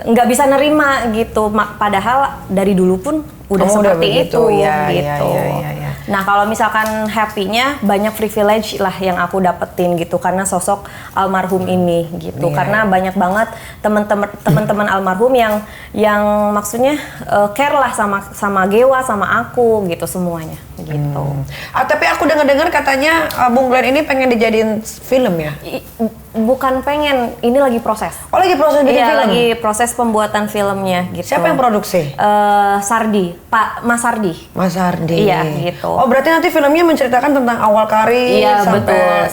nggak bisa nerima gitu. Padahal dari dulu pun udah Kamu seperti begitu, itu ya, gitu. ya. Nah kalau misalkan happy-nya banyak privilege lah yang aku dapetin gitu karena sosok almarhum ini gitu. Iya. Karena banyak banget teman-teman almarhum yang maksudnya care lah sama Gewa, sama aku gitu semuanya gitu. Tapi aku dengar katanya Bung Glenn ini pengen dijadiin film ya? Bukan pengen, ini lagi proses. Oh, lagi proses bikin Iya, film? lagi proses pembuatan filmnya gitu. Siapa yang produksi? Sardi, Mas Sardi. Mas Ardi. Iya, gitu. Oh, berarti nanti filmnya menceritakan tentang awal karir Iya sampai betul,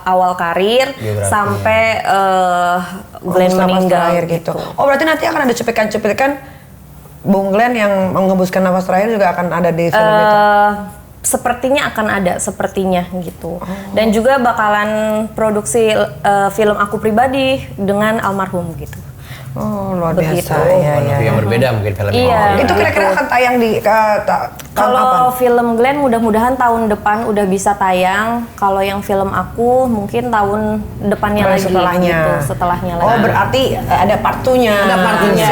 awal karir Biografinya. sampai Glenn nafas meninggal terakhir gitu. Oh, berarti nanti akan ada cuplikan-cuplikan Bung Glenn yang mengembuskan nafas terakhir juga akan ada di film itu. Sepertinya akan ada, sepertinya gitu. Dan juga bakalan produksi film aku pribadi dengan almarhum gitu. Oh, luar Begitu. biasa. Ya. Yang berbeda mungkin filmnya. Iya. Itu kira-kira akan tayang di tahun Kalau apa? film Glenn mudah-mudahan tahun depan udah bisa tayang. Kalau yang film aku mungkin tahun depannya Baru lagi. setelahnya. Gitu, setelahnya lagi. Oh, berarti ada part 2-nya. Ada part 2-nya.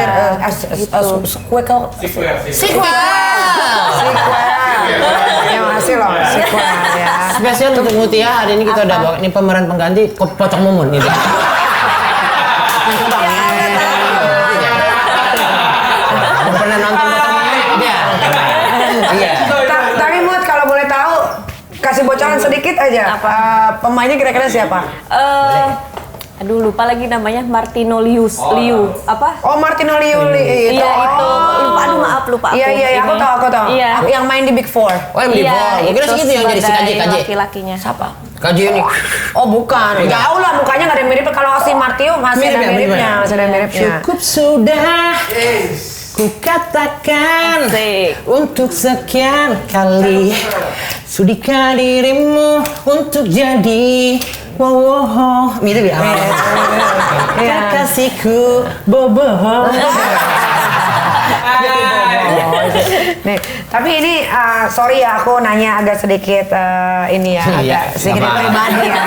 Sequel. Ya, masih loh, sequel ya. Spesial untuk Mutia hari ini kita udah bawa ini pemeran pengganti Pocong Mumun gitu. Pernah nonton Pocong Mumun? Iya. Tapi Mut, kalau boleh tahu, kasih bocoran sedikit aja. Pemainnya kira-kira siapa? Aduh lupa lagi namanya, Martino Liu apa? Oh, Martino Liuli. Iya itu. Lupa, aduh maaf lupa aku. Iya, aku ini. tahu. Iya. Yang main di Big Four. Oh yang di Iya, bawah. Gue kira itu segitu yang jadi si sebagai KJ. laki-lakinya. Siapa? KJ ini. Oh bukan, jauh lah mukanya nggak ada yang mirip. Kalau si Martio masih ada miripnya, masih ada miripnya. Cukup sudah. Ku katakan Asik. untuk sekian kali sudikah dirimu untuk jadi wow mirip ya kekasihku bobo. Nih, tapi ini sorry ya aku nanya agak sedikit ini ya, Iya, agak sedikit apa-apa. pribadi ya.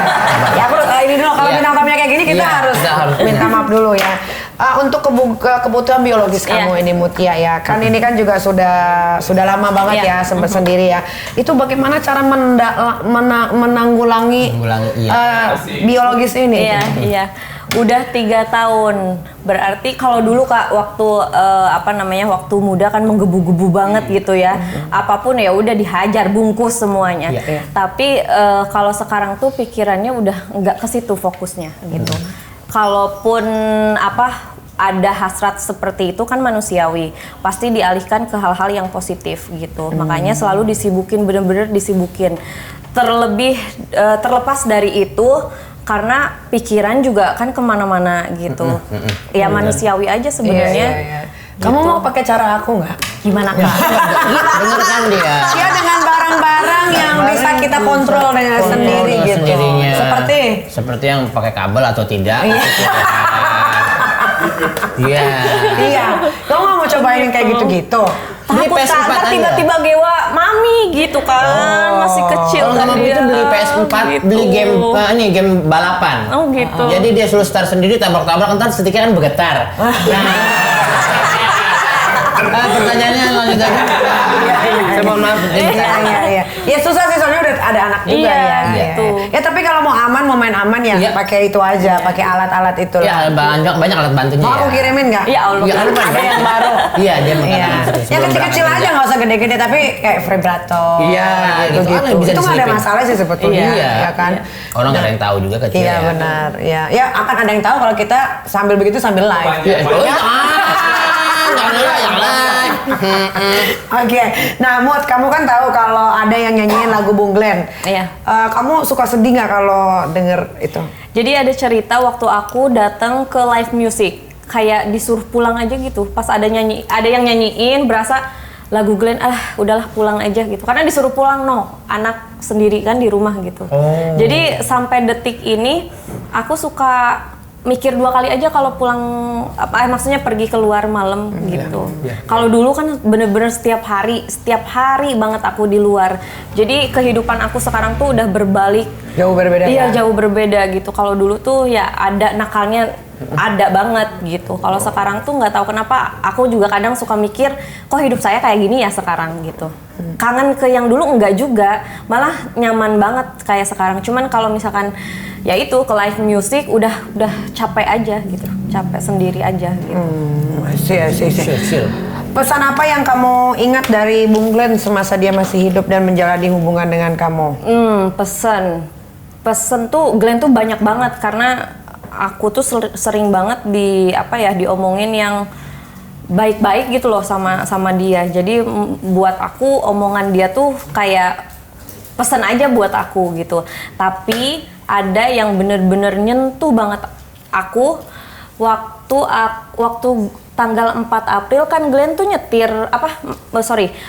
Ya aku ini dulu kalau Iya. bintang tamunya kayak gini kita Iya, harus kita harus. minta maaf dulu ya. Untuk kebutuhan biologis kamu Iya. ini Mutia ya, kan ini kan juga sudah lama banget Iya. ya sempat sendiri ya. Itu bagaimana cara menanggulangi biologis ini? Iya. Udah 3 tahun. Berarti kalau dulu Kak waktu waktu muda kan menggebu-gebu banget gitu ya. Apapun ya udah dihajar, bungkus semuanya. Iya. Tapi kalau sekarang tuh pikirannya udah nggak ke situ fokusnya gitu. Kalaupun ada hasrat seperti itu kan manusiawi, pasti dialihkan ke hal-hal yang positif gitu. Makanya selalu disibukin, bener-bener disibukin. Terlepas dari itu, karena pikiran juga kan kemana-mana gitu. Ya manusiawi aja sebenarnya. Iya. Kamu mau pakai cara aku nggak? Gimana Kak? Bener kan dia? Dia dengan barang-barang yang bisa kita kontrol dengan sendiri gitu. Sendirinya. Seperti yang pakai kabel atau tidak. Iya. iya. Kamu nggak mau cobain yang kayak gitu-gitu? Beli Takut PS4 Kak, aja. tiba-tiba Gewa mami gitu kan. Masih kecil Kalau kan nggak dia. itu beli PS4, Gitu. beli game balapan. Oh gitu. Jadi dia suruh start sendiri, tabrak-tabrak, ntar setiknya kan bergetar. Pertanyaannya lanjut aja. Saya mohon maaf. Iya. Ya susah sih soalnya udah ada anak juga Iya, ya. gitu. Ya tapi kalau mau aman, mau main aman ya Iya. pakai itu aja, pakai alat-alat itu Ya lah. banyak alat bantunya. Mau aku kirimin nggak? Ya Allah. Ya, Ada yang baru. Iya, dia Iya. makanan. Yang kecil-kecil aja nggak usah gede-gede tapi kayak vibrator. Iya, gitu. gitu kan bisa Itu nggak ada diselipin. masalah sih sebetulnya. Iya. Ya kan. Orang nggak ada yang tahu juga kecil. Iya benar. Iya. Ya akan ada yang tahu kalau kita sambil begitu sambil live. Iya. Jangan live. Oke, nah Mut, kamu kan tahu kalau ada yang nyanyiin lagu Bung Glenn. Iya. Kamu suka sedih nggak kalau denger itu? Jadi ada cerita waktu aku datang ke live music, kayak disuruh pulang aja gitu. Pas ada yang nyanyiin, berasa lagu Glenn, udahlah pulang aja gitu. Karena disuruh pulang, anak sendiri kan di rumah gitu. Jadi sampai detik ini aku suka mikir 2 kali aja kalau pulang, maksudnya pergi keluar malam gitu. Kalau dulu kan bener-bener setiap hari banget aku di luar. Jadi kehidupan aku sekarang tuh udah berbalik. Jauh berbeda. Iya, ya? jauh berbeda gitu. Kalau dulu tuh ya ada nakalnya, ada banget gitu. Kalau sekarang tuh nggak tahu kenapa, aku juga kadang suka mikir, kok hidup saya kayak gini ya sekarang gitu. Kangen ke yang dulu enggak juga, malah nyaman banget kayak sekarang. Cuman kalau misalkan ya itu ke live music udah capek aja gitu, capek sendiri aja gitu. Sih. Pesan apa yang kamu ingat dari Bung Glenn semasa dia masih hidup dan menjalani hubungan dengan kamu? Pesan tuh Glenn tuh banyak banget karena aku tuh sering banget diomongin yang baik-baik gitu loh sama dia. Jadi buat aku omongan dia tuh kayak pesan aja buat aku gitu. Tapi ada yang bener-bener nyentuh banget aku waktu tanggal 4 April kan Glenn tuh nyetir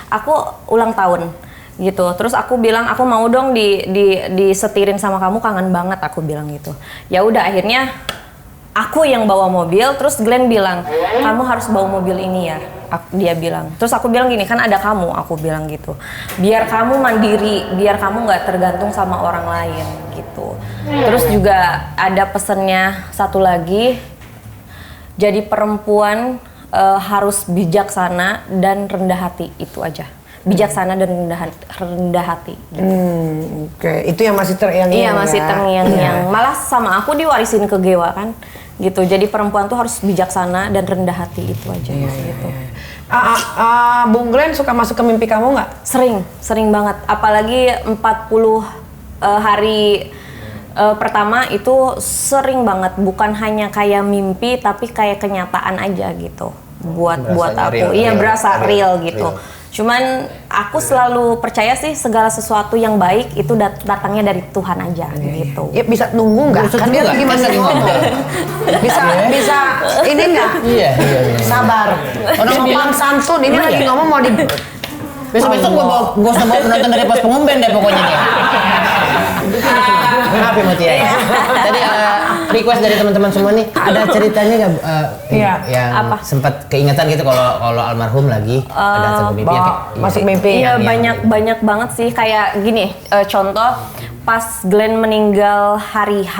aku ulang tahun gitu. Terus aku bilang aku mau dong disetirin sama kamu, kangen banget aku bilang gitu. Ya udah akhirnya aku yang bawa mobil, terus Glenn bilang kamu harus bawa mobil ini ya. Dia bilang. Terus aku bilang gini, kan ada kamu, aku bilang gitu. Biar kamu mandiri, biar kamu nggak tergantung sama orang lain gitu. Terus juga ada pesannya satu lagi, jadi perempuan harus bijaksana dan rendah hati, itu aja. Bijaksana dan rendah hati. Gitu. Oke. Itu yang masih terngiang-ngiang. Iya, masih terngiang-ngiang. Malah sama aku diwarisin ke Gewa kan, gitu. Jadi perempuan tuh harus bijaksana dan rendah hati, itu aja. Gitu. Bung Glenn suka masuk ke mimpi kamu nggak? Sering banget. Apalagi 40 hari pertama itu sering banget. Bukan hanya kayak mimpi, tapi kayak kenyataan aja gitu. buat Berasanya aku. real, Iya, real, berasa real, real gitu. real. Cuman aku selalu percaya sih segala sesuatu yang baik itu datangnya dari Tuhan aja gitu. Ya bisa nunggu nggak? Bisa Kan dia tunggu lagi nggak? masih Kan lagi ngomong. ngomong. Bisa ini nggak? Iya. Sabar. Orang Sopan bilang- santun. Ini Iya. lagi ngomong mau di. Besok-besok gue usah bawa penonton dari Pos Pengumben deh pokoknya nih. Maaf ya Mutia. Tadi request dari teman-teman semua nih, ada ceritanya nggak Iya. yang Apa? sempat keingetan gitu kalau almarhum lagi ada satu mimpi masuk mimpi. Iya, yang- banyak banget sih, kayak gini, contoh pas Glenn meninggal hari H,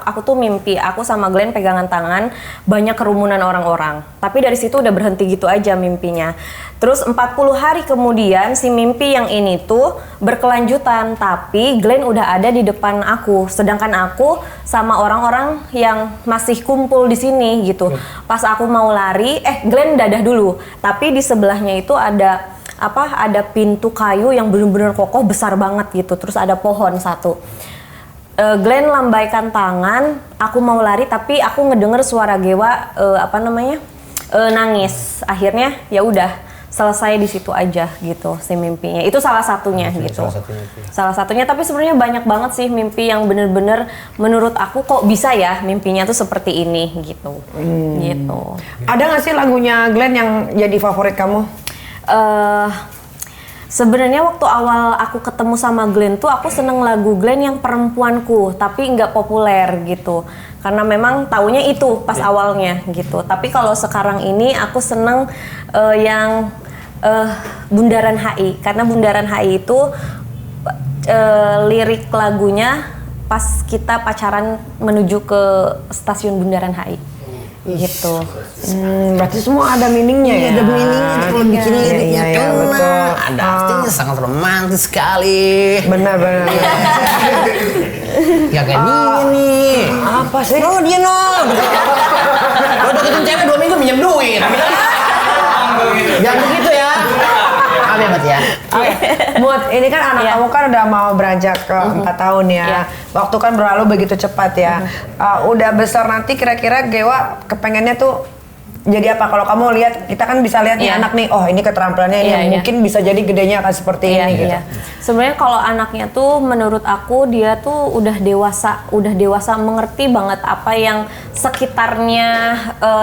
aku tuh mimpi aku sama Glenn pegangan tangan, banyak kerumunan orang-orang. Tapi dari situ udah berhenti gitu aja mimpinya. Terus 40 hari kemudian si mimpi yang ini tuh berkelanjutan, tapi Glenn udah ada di depan aku, sedangkan aku sama orang-orang yang masih kumpul di sini gitu. Pas aku mau lari, Glenn dadah dulu, tapi di sebelahnya itu ada pintu kayu yang bener-bener kokoh besar banget gitu, terus ada pohon satu. Glenn lambaikan tangan, aku mau lari tapi aku ngedenger suara Gewa nangis. Akhirnya ya udah selesai di situ aja gitu si mimpinya. Itu salah satunya gitu. Salah satunya, tapi sebenarnya banyak banget sih mimpi yang bener-bener menurut aku kok bisa ya mimpinya tuh seperti ini gitu. Gitu. Ada nggak sih lagunya Glenn yang jadi favorit kamu? Sebenarnya waktu awal aku ketemu sama Glenn tuh aku seneng lagu Glenn yang Perempuanku, tapi nggak populer gitu. Karena memang taunya itu pas awalnya gitu. Tapi kalau sekarang ini aku seneng yang Bundaran HI, karena Bundaran HI itu lirik lagunya pas kita pacaran menuju ke stasiun Bundaran HI gitu. Berarti semua ada meaningnya ya? Ada meaningnya kalau bikin liriknya iya, kena. betul. Ada artinya sangat romantis sekali. Benar. Ya kayak dia nih. Apa sih? No, dia no. Lo deketin cewek 2 minggu minjem duit. Jangan begitu ya. Maaf ya, Mat ya. Mut, ini kan anak Iya. kamu kan udah mau beranjak ke 4 tahun ya. Iya. Waktu kan berlalu begitu cepat ya. Udah besar nanti kira-kira Gewa kepengennya tuh jadi apa? Kalau kamu lihat, kita kan bisa lihat nih Iya. anak nih, oh ini keterampilannya ini Iya, iya. mungkin bisa jadi gedenya akan seperti Iya, ini gitu. iya. Sebenarnya kalau anaknya tuh menurut aku dia tuh udah dewasa mengerti banget apa yang sekitarnya,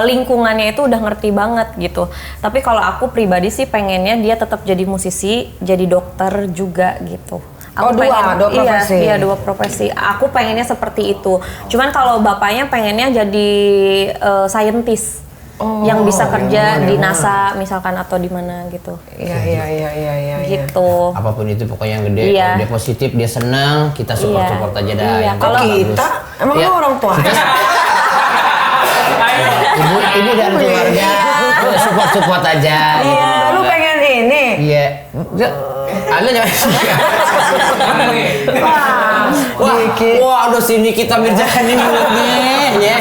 lingkungannya itu udah ngerti banget gitu. Tapi kalau aku pribadi sih pengennya dia tetap jadi musisi, jadi dokter juga gitu. Aku dua profesi. Iya, dua profesi. Aku pengennya seperti itu. Cuman kalau bapaknya pengennya jadi saintis. Yang bisa kerja di NASA misalkan atau di mana gitu. Iya. Gitu. Apapun itu pokoknya yang gede, Iya. kalau dia positif, dia senang, kita support aja dah. Iya, Yang kalau bagus. Kita? Emang Iya. lu orang tua? Ibu dan keluarga support aja. gitu. Lu pengen ini? Iya. Ada jangan. Wah, aduh sini kita Mirjani mulutnya, ya.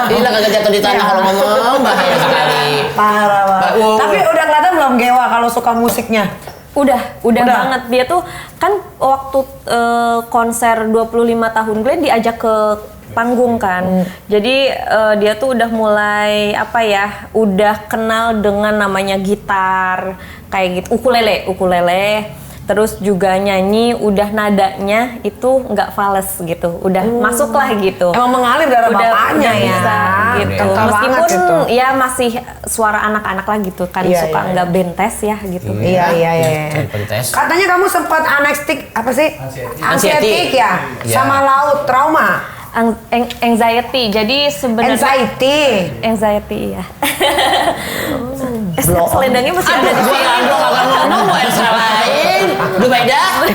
Ini kagak jatuh di tanah kalau ngomong, bahaya sekali. Parah banget. Wow. Tapi udah kelihatan belum Gewa kalau suka musiknya? Udah banget. Dia tuh kan waktu konser 25 tahun Glenn diajak ke panggung kan. Jadi dia tuh udah mulai udah kenal dengan namanya gitar kayak gitu, ukulele. Terus juga nyanyi, udah nadanya itu nggak fales gitu, udah masuk lah gitu. Emang mengalir darah bapaknya ya. Bisa, gitu. Kental banget Meskipun gitu. ya masih suara anak-anak lah gitu kan, Iya, suka iya. nggak bentes ya gitu. Iya. Pentes. Katanya kamu sempat anxiety apa sih? Ansietik ya? Iya. Sama laut, trauma. Anxiety. Jadi sebenarnya anxiety ya. Selendangnya masih ada di sini. Kagak ngomong, mau yang salahin. Dubai dah.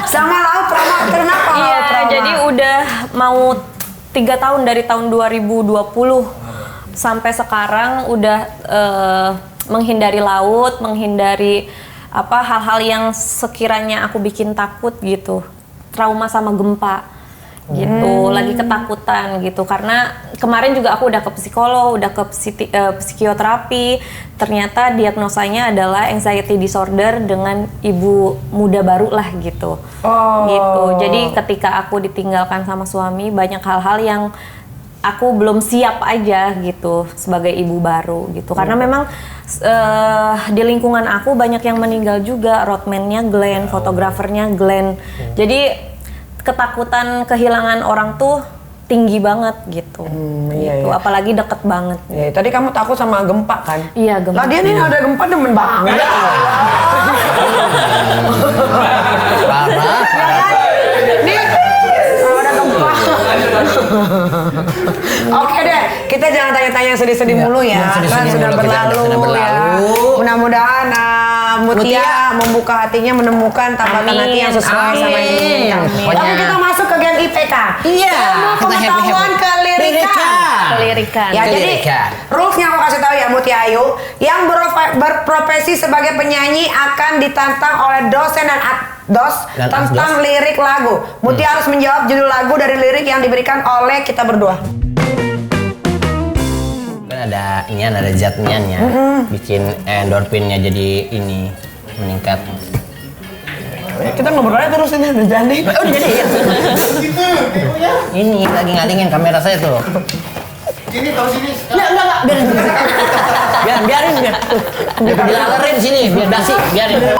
Sama laut, trauma. Kenapa Iya, laut, trauma? jadi udah mau 3 tahun dari tahun 2020 sampai sekarang udah menghindari laut, menghindari hal-hal yang sekiranya aku bikin takut gitu. Trauma sama gempa. Gitu, lagi ketakutan gitu, karena kemarin juga aku udah ke psikolog, udah ke psikoterapi, ternyata diagnosanya adalah anxiety disorder dengan ibu muda baru lah gitu. Gitu. Jadi ketika aku ditinggalkan sama suami, banyak hal-hal yang aku belum siap aja gitu sebagai ibu baru gitu. Karena memang di lingkungan aku banyak yang meninggal juga, roadman-nya Glenn, fotografernya Glenn. Jadi ketakutan kehilangan orang tuh tinggi banget gitu. Iya, Gitu. iya. Apalagi deket banget. Ya, tadi kamu takut sama gempa kan? Iya, gempa. Lah dia nih ada gempa demen banget. Parah. Nih, ada gempa. Oke deh, kita jangan tanya-tanya yang sedih-sedih mulu ya. Yang sedih-sedih Kan sudah mulu, kita berlalu, sudah berlalu. ya. Mudah-mudahan Mutia membuka hatinya, menemukan tambatan Amin. hati yang sesuai sama yang Amin. diinginkan. Pokoknya. Oke, kita masuk ke game IPK. Iya, Ilmu kita pengetahuan happy-happy. kelirikan. Kelirikan. Ya, jadi Kelirikan. rulesnya aku kasih tahu ya Mutia Ayu, yang berprofesi sebagai penyanyi akan ditantang oleh dosen dan dos Dan tentang lirik lagu. Mutia harus menjawab judul lagu dari lirik yang diberikan oleh kita berdua. Kan ada zatnya bikin endorfinnya jadi ini meningkat. Kita ngobrolnya terus ini udah jadi. Oh jadi ya. Ini lagi ngalingin kamera saya tuh. Sini, tahu sini. Enggak, biarin. Biar dilalerin sini, biar basi, biarin.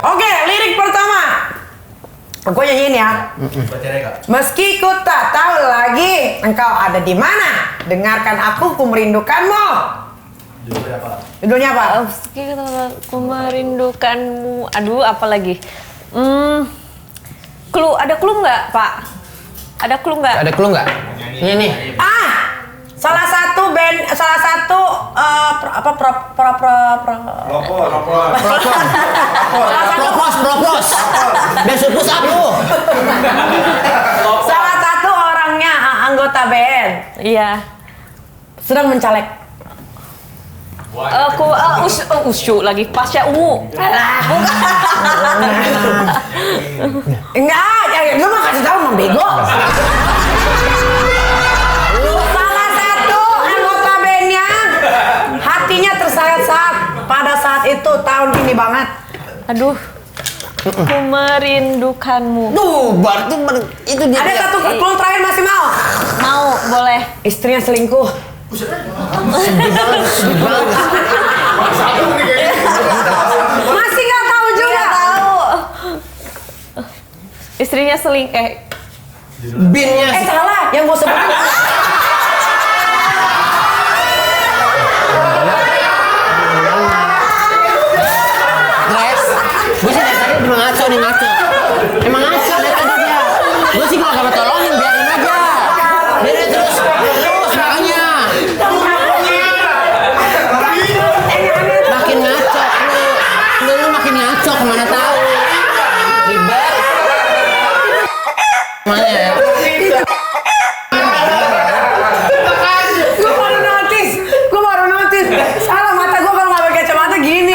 Oke, lirik pertama. Aku nyanyiin ya. Meski ku tak tahu lagi engkau ada di mana, dengarkan aku merindukanmu. Judulnya apa? Aku merindukanmu. Aduh, apa lagi? Clue, ada clue nggak, Pak? Ada clue nggak? Ada clue nggak? Ini nih. Salah satu Propos. Besok push up lu. salah satu orangnya anggota band Iya. sedang mencalek. Aku usyu lagi pasca ungu. Enggak, lu mah kasih tahu Mang Bego. Salah satu anggota bandnya hatinya tersayat-sayat pada saat itu tahun ini banget. Aduh. Aku merindukanmu. Tuh, baru tuh itu dia. Ada satu clue terakhir masih mau? Mau, boleh. Istrinya selingkuh. Sedih banget. Masih nggak tahu juga. Tahu. Istrinya Binnya. Salah, yang gue sebut. Guys, gue sih dari tadi emang ngaco nih ngaco. Emang ngaco dari tadi dia. Gue sih kalau gak tolongin biarin aja. Biarin terus makanya. Makin ngaco lu makin ngaco kemana tahu. Ribet. Mana ya? Gue baru notice. Salah mata gue kalau nggak pakai kacamata gini.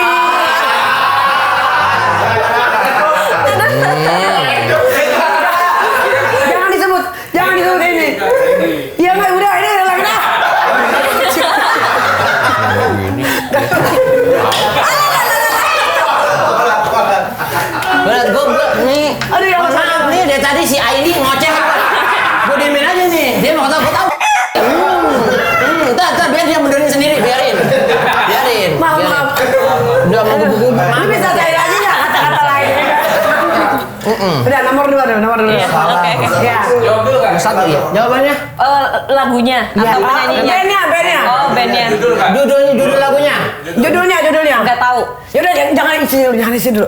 Jangan disebut ini. Iya nggak udah ini lagi dah. Berat gue nih. Aduh, ya Allah. Maaf nih dari tadi si Aini ngoceh. Gue diemin aja nih. Dia mau tahu. Entar biar dia mundurin sendiri, biarin. Maaf. Udah mau gugup. Lu bisa cari lagi nggak kata-kata lain? Udah nomor dua. Iya, oke. Ya. Satu ya. Jawabannya? Lagunya atau penyanyinya? Bandnya. Oh, bandnya. Judul lagunya. Judulnya. Nggak tahu. Yaudah jangan isi dulu.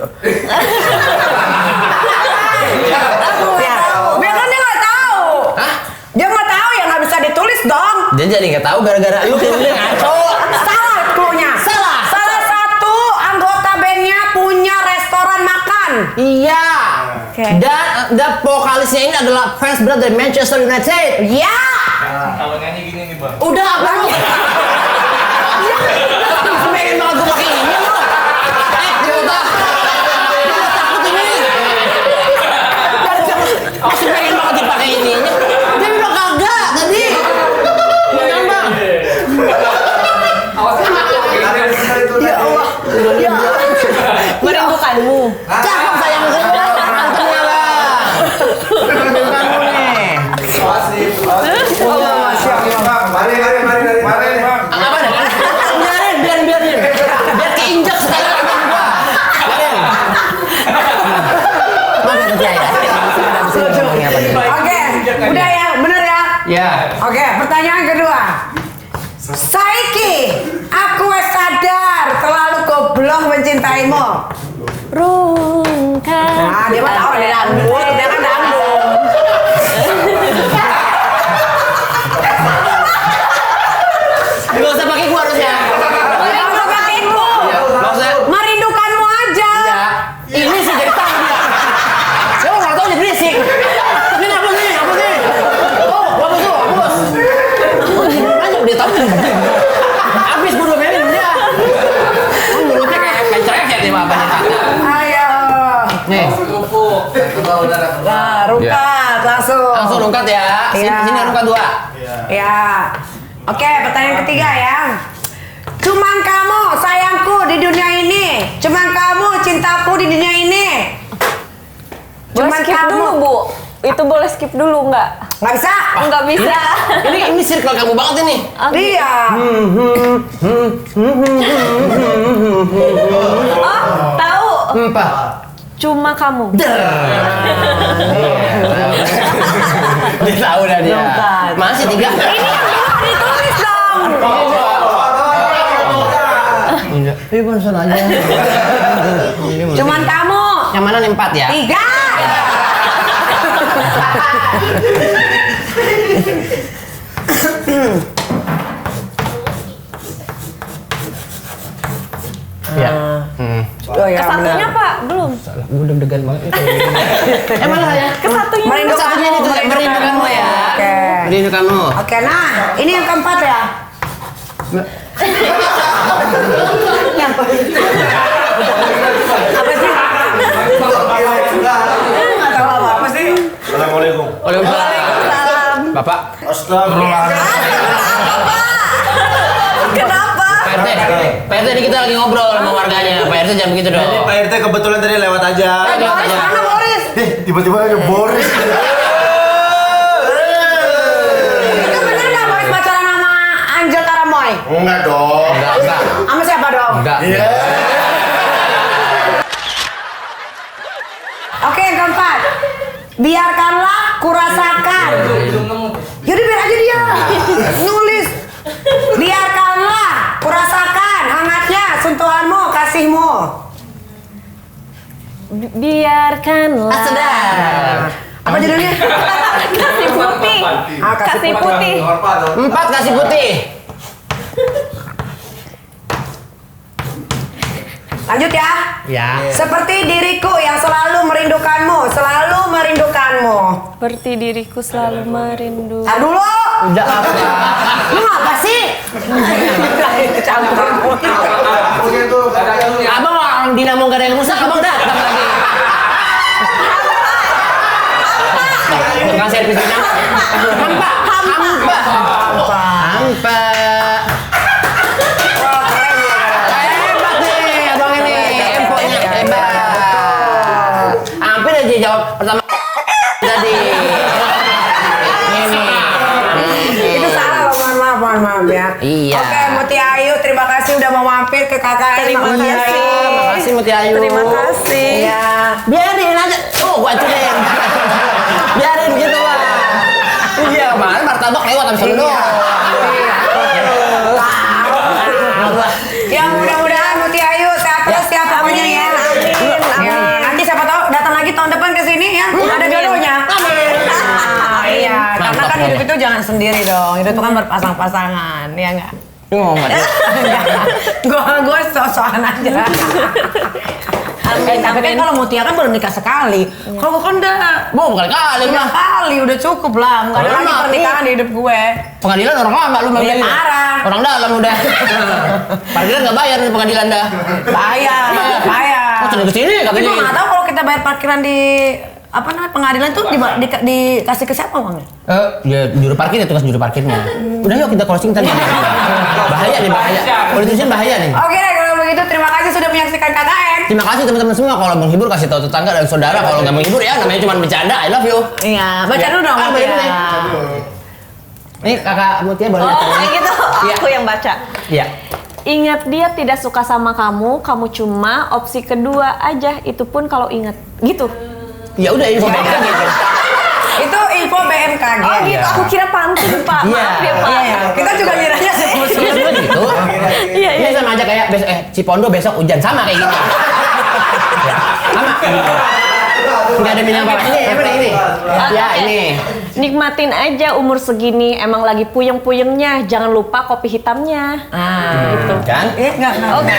Ya, biar kan dia nggak tahu. Hah? Dia nggak tahu ya nggak bisa ditulis dong. Dia jadi nggak tahu gara-gara lu kayak ngaco. Salah cluenya. Salah satu anggota bandnya punya restoran makan. Iya. Oke. Dan vokalisnya ini adalah fans berat dari Manchester United. Ya. Kalau nyanyi gini nih, Bang. Udah apa lu? Pengen banget gue pakai ini lu. Dia udah takut ini. Masih pengen banget dipakai ini. Dia bilang kagak tadi. Nambah. Ya Allah. Ya. Merindukanmu. Cakep sayang gue. Antemnya lah. Merindukanmu nih. Allah, Masya Allah. Ya. Oke, pertanyaan kedua. Saiki, aku wes sadar terlalu goblok mencintaimu. Rungkat. Nah, dia mah tahu ada dangdut, dia kan dangdut. Gak usah pakai gua harusnya. Nggak usah pakaimu. Gak usah. Merindukanmu aja. Iya. Ini sih jadi tahu dia. Saya nggak tahu dia berisik. Ini apa sih? Apa sih? Oh, bagus tuh, bagus. Banyak dia tahu. Habis gua 2 menit dia. Kan mulutnya kayak cereket nih apa nih. Ayo. Nih. Nah, rungkat langsung. Langsung rungkat ya. Iya. Sini rungkat 2. Ya. Oke, pertanyaan ketiga ya. Cuman kamu sayangku di dunia ini. Cuman kamu cintaku di dunia ini. Boleh Cuman skip kamu. dulu, Bu. Itu boleh skip dulu nggak? Nggak bisa. Nggak bisa. Ini circle kamu banget ini. Iya. Oh, tahu. Empat. Cuma kamu. Dia tahu dah dia. Rungkat. Masih 3. Ditulis dong. Ini barusan aja. Cuman kamu. Yang mana nih 4 ya? 3. Iya. Oh ya, Kesatunya benar. Pak, belum. Gue deg-degan banget nih kalau gini. Malah ya. Kesatunya. Kesatunya ini tuh merindukanmu ya. Oke. Merindukanmu. Oke, nah ini yang keempat ya. Apa sih? Nggak tahu apa sih. Assalamualaikum. Waalaikumsalam. Bapak. Astagfirullahaladzim. Kenapa? Pak RT ini kita lagi ngobrol sama warganya. Pak RT jangan begitu dong. Ini Pak RT kebetulan tadi lewat aja. Boris, mana Boris? Tiba-tiba ada Boris. Itu bener nggak Boris pacaran sama Angel Karamoy? Enggak dong. Enggak. Sama siapa dong? Enggak. Iya. Oke, yang keempat. Biarkanlah kurasakan. Yaudah biar aja dia. Nulis. Biarkanlah kurasakan hangatnya sentuhanmu, kasihmu. Biarkanlah. Sedap. Apa judulnya? Kasih putih. Kasih putih. 4 kasih putih. Lanjut ya. Ya. Seperti diriku yang selalu merindukanmu, selalu merindukanmu. Seperti diriku selalu merindu. Tar dulu. Udah apa? Lu apa sih? Kecampur. Abang orang dinamo gak ada yang rusak, abang datang lagi. Tukang servis dinamo. Hampa. Hebat nih abang ini. Emponya hebat. Hampir aja jawab pertama tadi. Ini. Itu salah loh, mohon maaf ya. Iya. Oke, Muti Ayu, terima kasih udah mau mampir ke KKN. Terima Makasih. kasih. Makasih Muti Ayu. Terima kasih. Iya. Biarin aja. Oh, gua hancurin. Biarin gitu lah. Iya, kemarin martabak lewat habis itu doang. Ya mudah-mudahan Muti Ayu sehat terus ya pokoknya ya. Ya, nanti siapa tahu datang lagi tahun depan ke sini ya. Ada jodohnya. Iya, karena Mantap, kan hidup pokoknya. itu jangan sendiri dong. Hidup itu kan berpasang-pasangan, ya enggak? Lu ngomong aja. Gue sok-sokan aja. Tapi kan kalau Mutia kan baru nikah sekali. Kalau gue kan udah Mau berkali-kali lima mah. kali, udah cukup lah. Nggak ada Kalau lagi mah, pernikahan di hidup gue. Pengadilan orang lama lu Iya, parah. Orang dalam udah. Parkiran nggak bayar di pengadilan dah. Bahaya, bahaya. Oh, sudah kesini Tapi katanya. gue nggak tahu kalau kita bayar parkiran di apa namanya pengadilan tuh dikasih ke siapa uangnya? Ya juru parkir ya tugas juru parkirnya. Udah yuk kita closing tadi. Bahaya nih bahaya. Politician bahaya nih. Oke deh kalau begitu terima kasih sudah menyaksikan KKN. Terima kasih teman-teman semua kalau menghibur kasih tahu tetangga dan saudara kalau nggak menghibur ya namanya cuma bercanda. I love you. Iya, baca dulu dong. Ah, baca dulu nih. Mutia. Nih kakak Mutia boleh. Oh, kayak gitu. Iya. Aku yang baca. Iya. Ingat dia tidak suka sama kamu, kamu cuma opsi kedua aja. Itu pun kalau ingat. Gitu. Ya udah ini gitu. Itu info BMKG. Oh gitu, aku kira pantun Pak. Maaf ya Pak. Iya, kita juga ngiranya sih. Sebenarnya gitu. Iya, Ini sama aja kayak besok Cipondo besok hujan sama kayak gitu. Ya, sama. Enggak ada minang apa. Ini apa nih ini? Ya, ini. Nikmatin aja umur segini, emang lagi puyeng-puyengnya. Jangan lupa kopi hitamnya. Gitu. Kan? Enggak. Oke.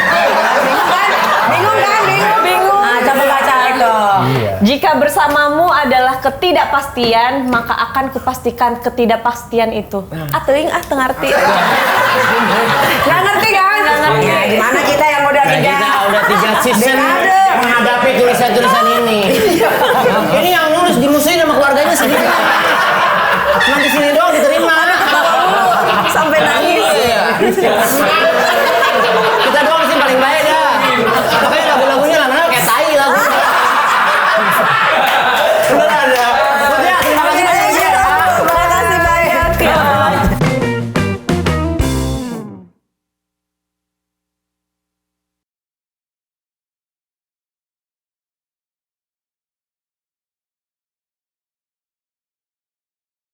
Bingung kan? Bingung. Nah, coba baca itu. Iya. Jika bersamamu adalah ketidakpastian, maka akan kupastikan ketidakpastian itu. Teuing tengarti. Nggak ngerti kan? Nggak ngerti. Ya, gimana kita yang udah Nah, tiga? kita udah 3 season Dekade. menghadapi tulisan-tulisan ini. Ini yang nulis dimusuhin sama keluarganya sendiri. Cuma di sini doang diterima. Sampai nangis. Iya.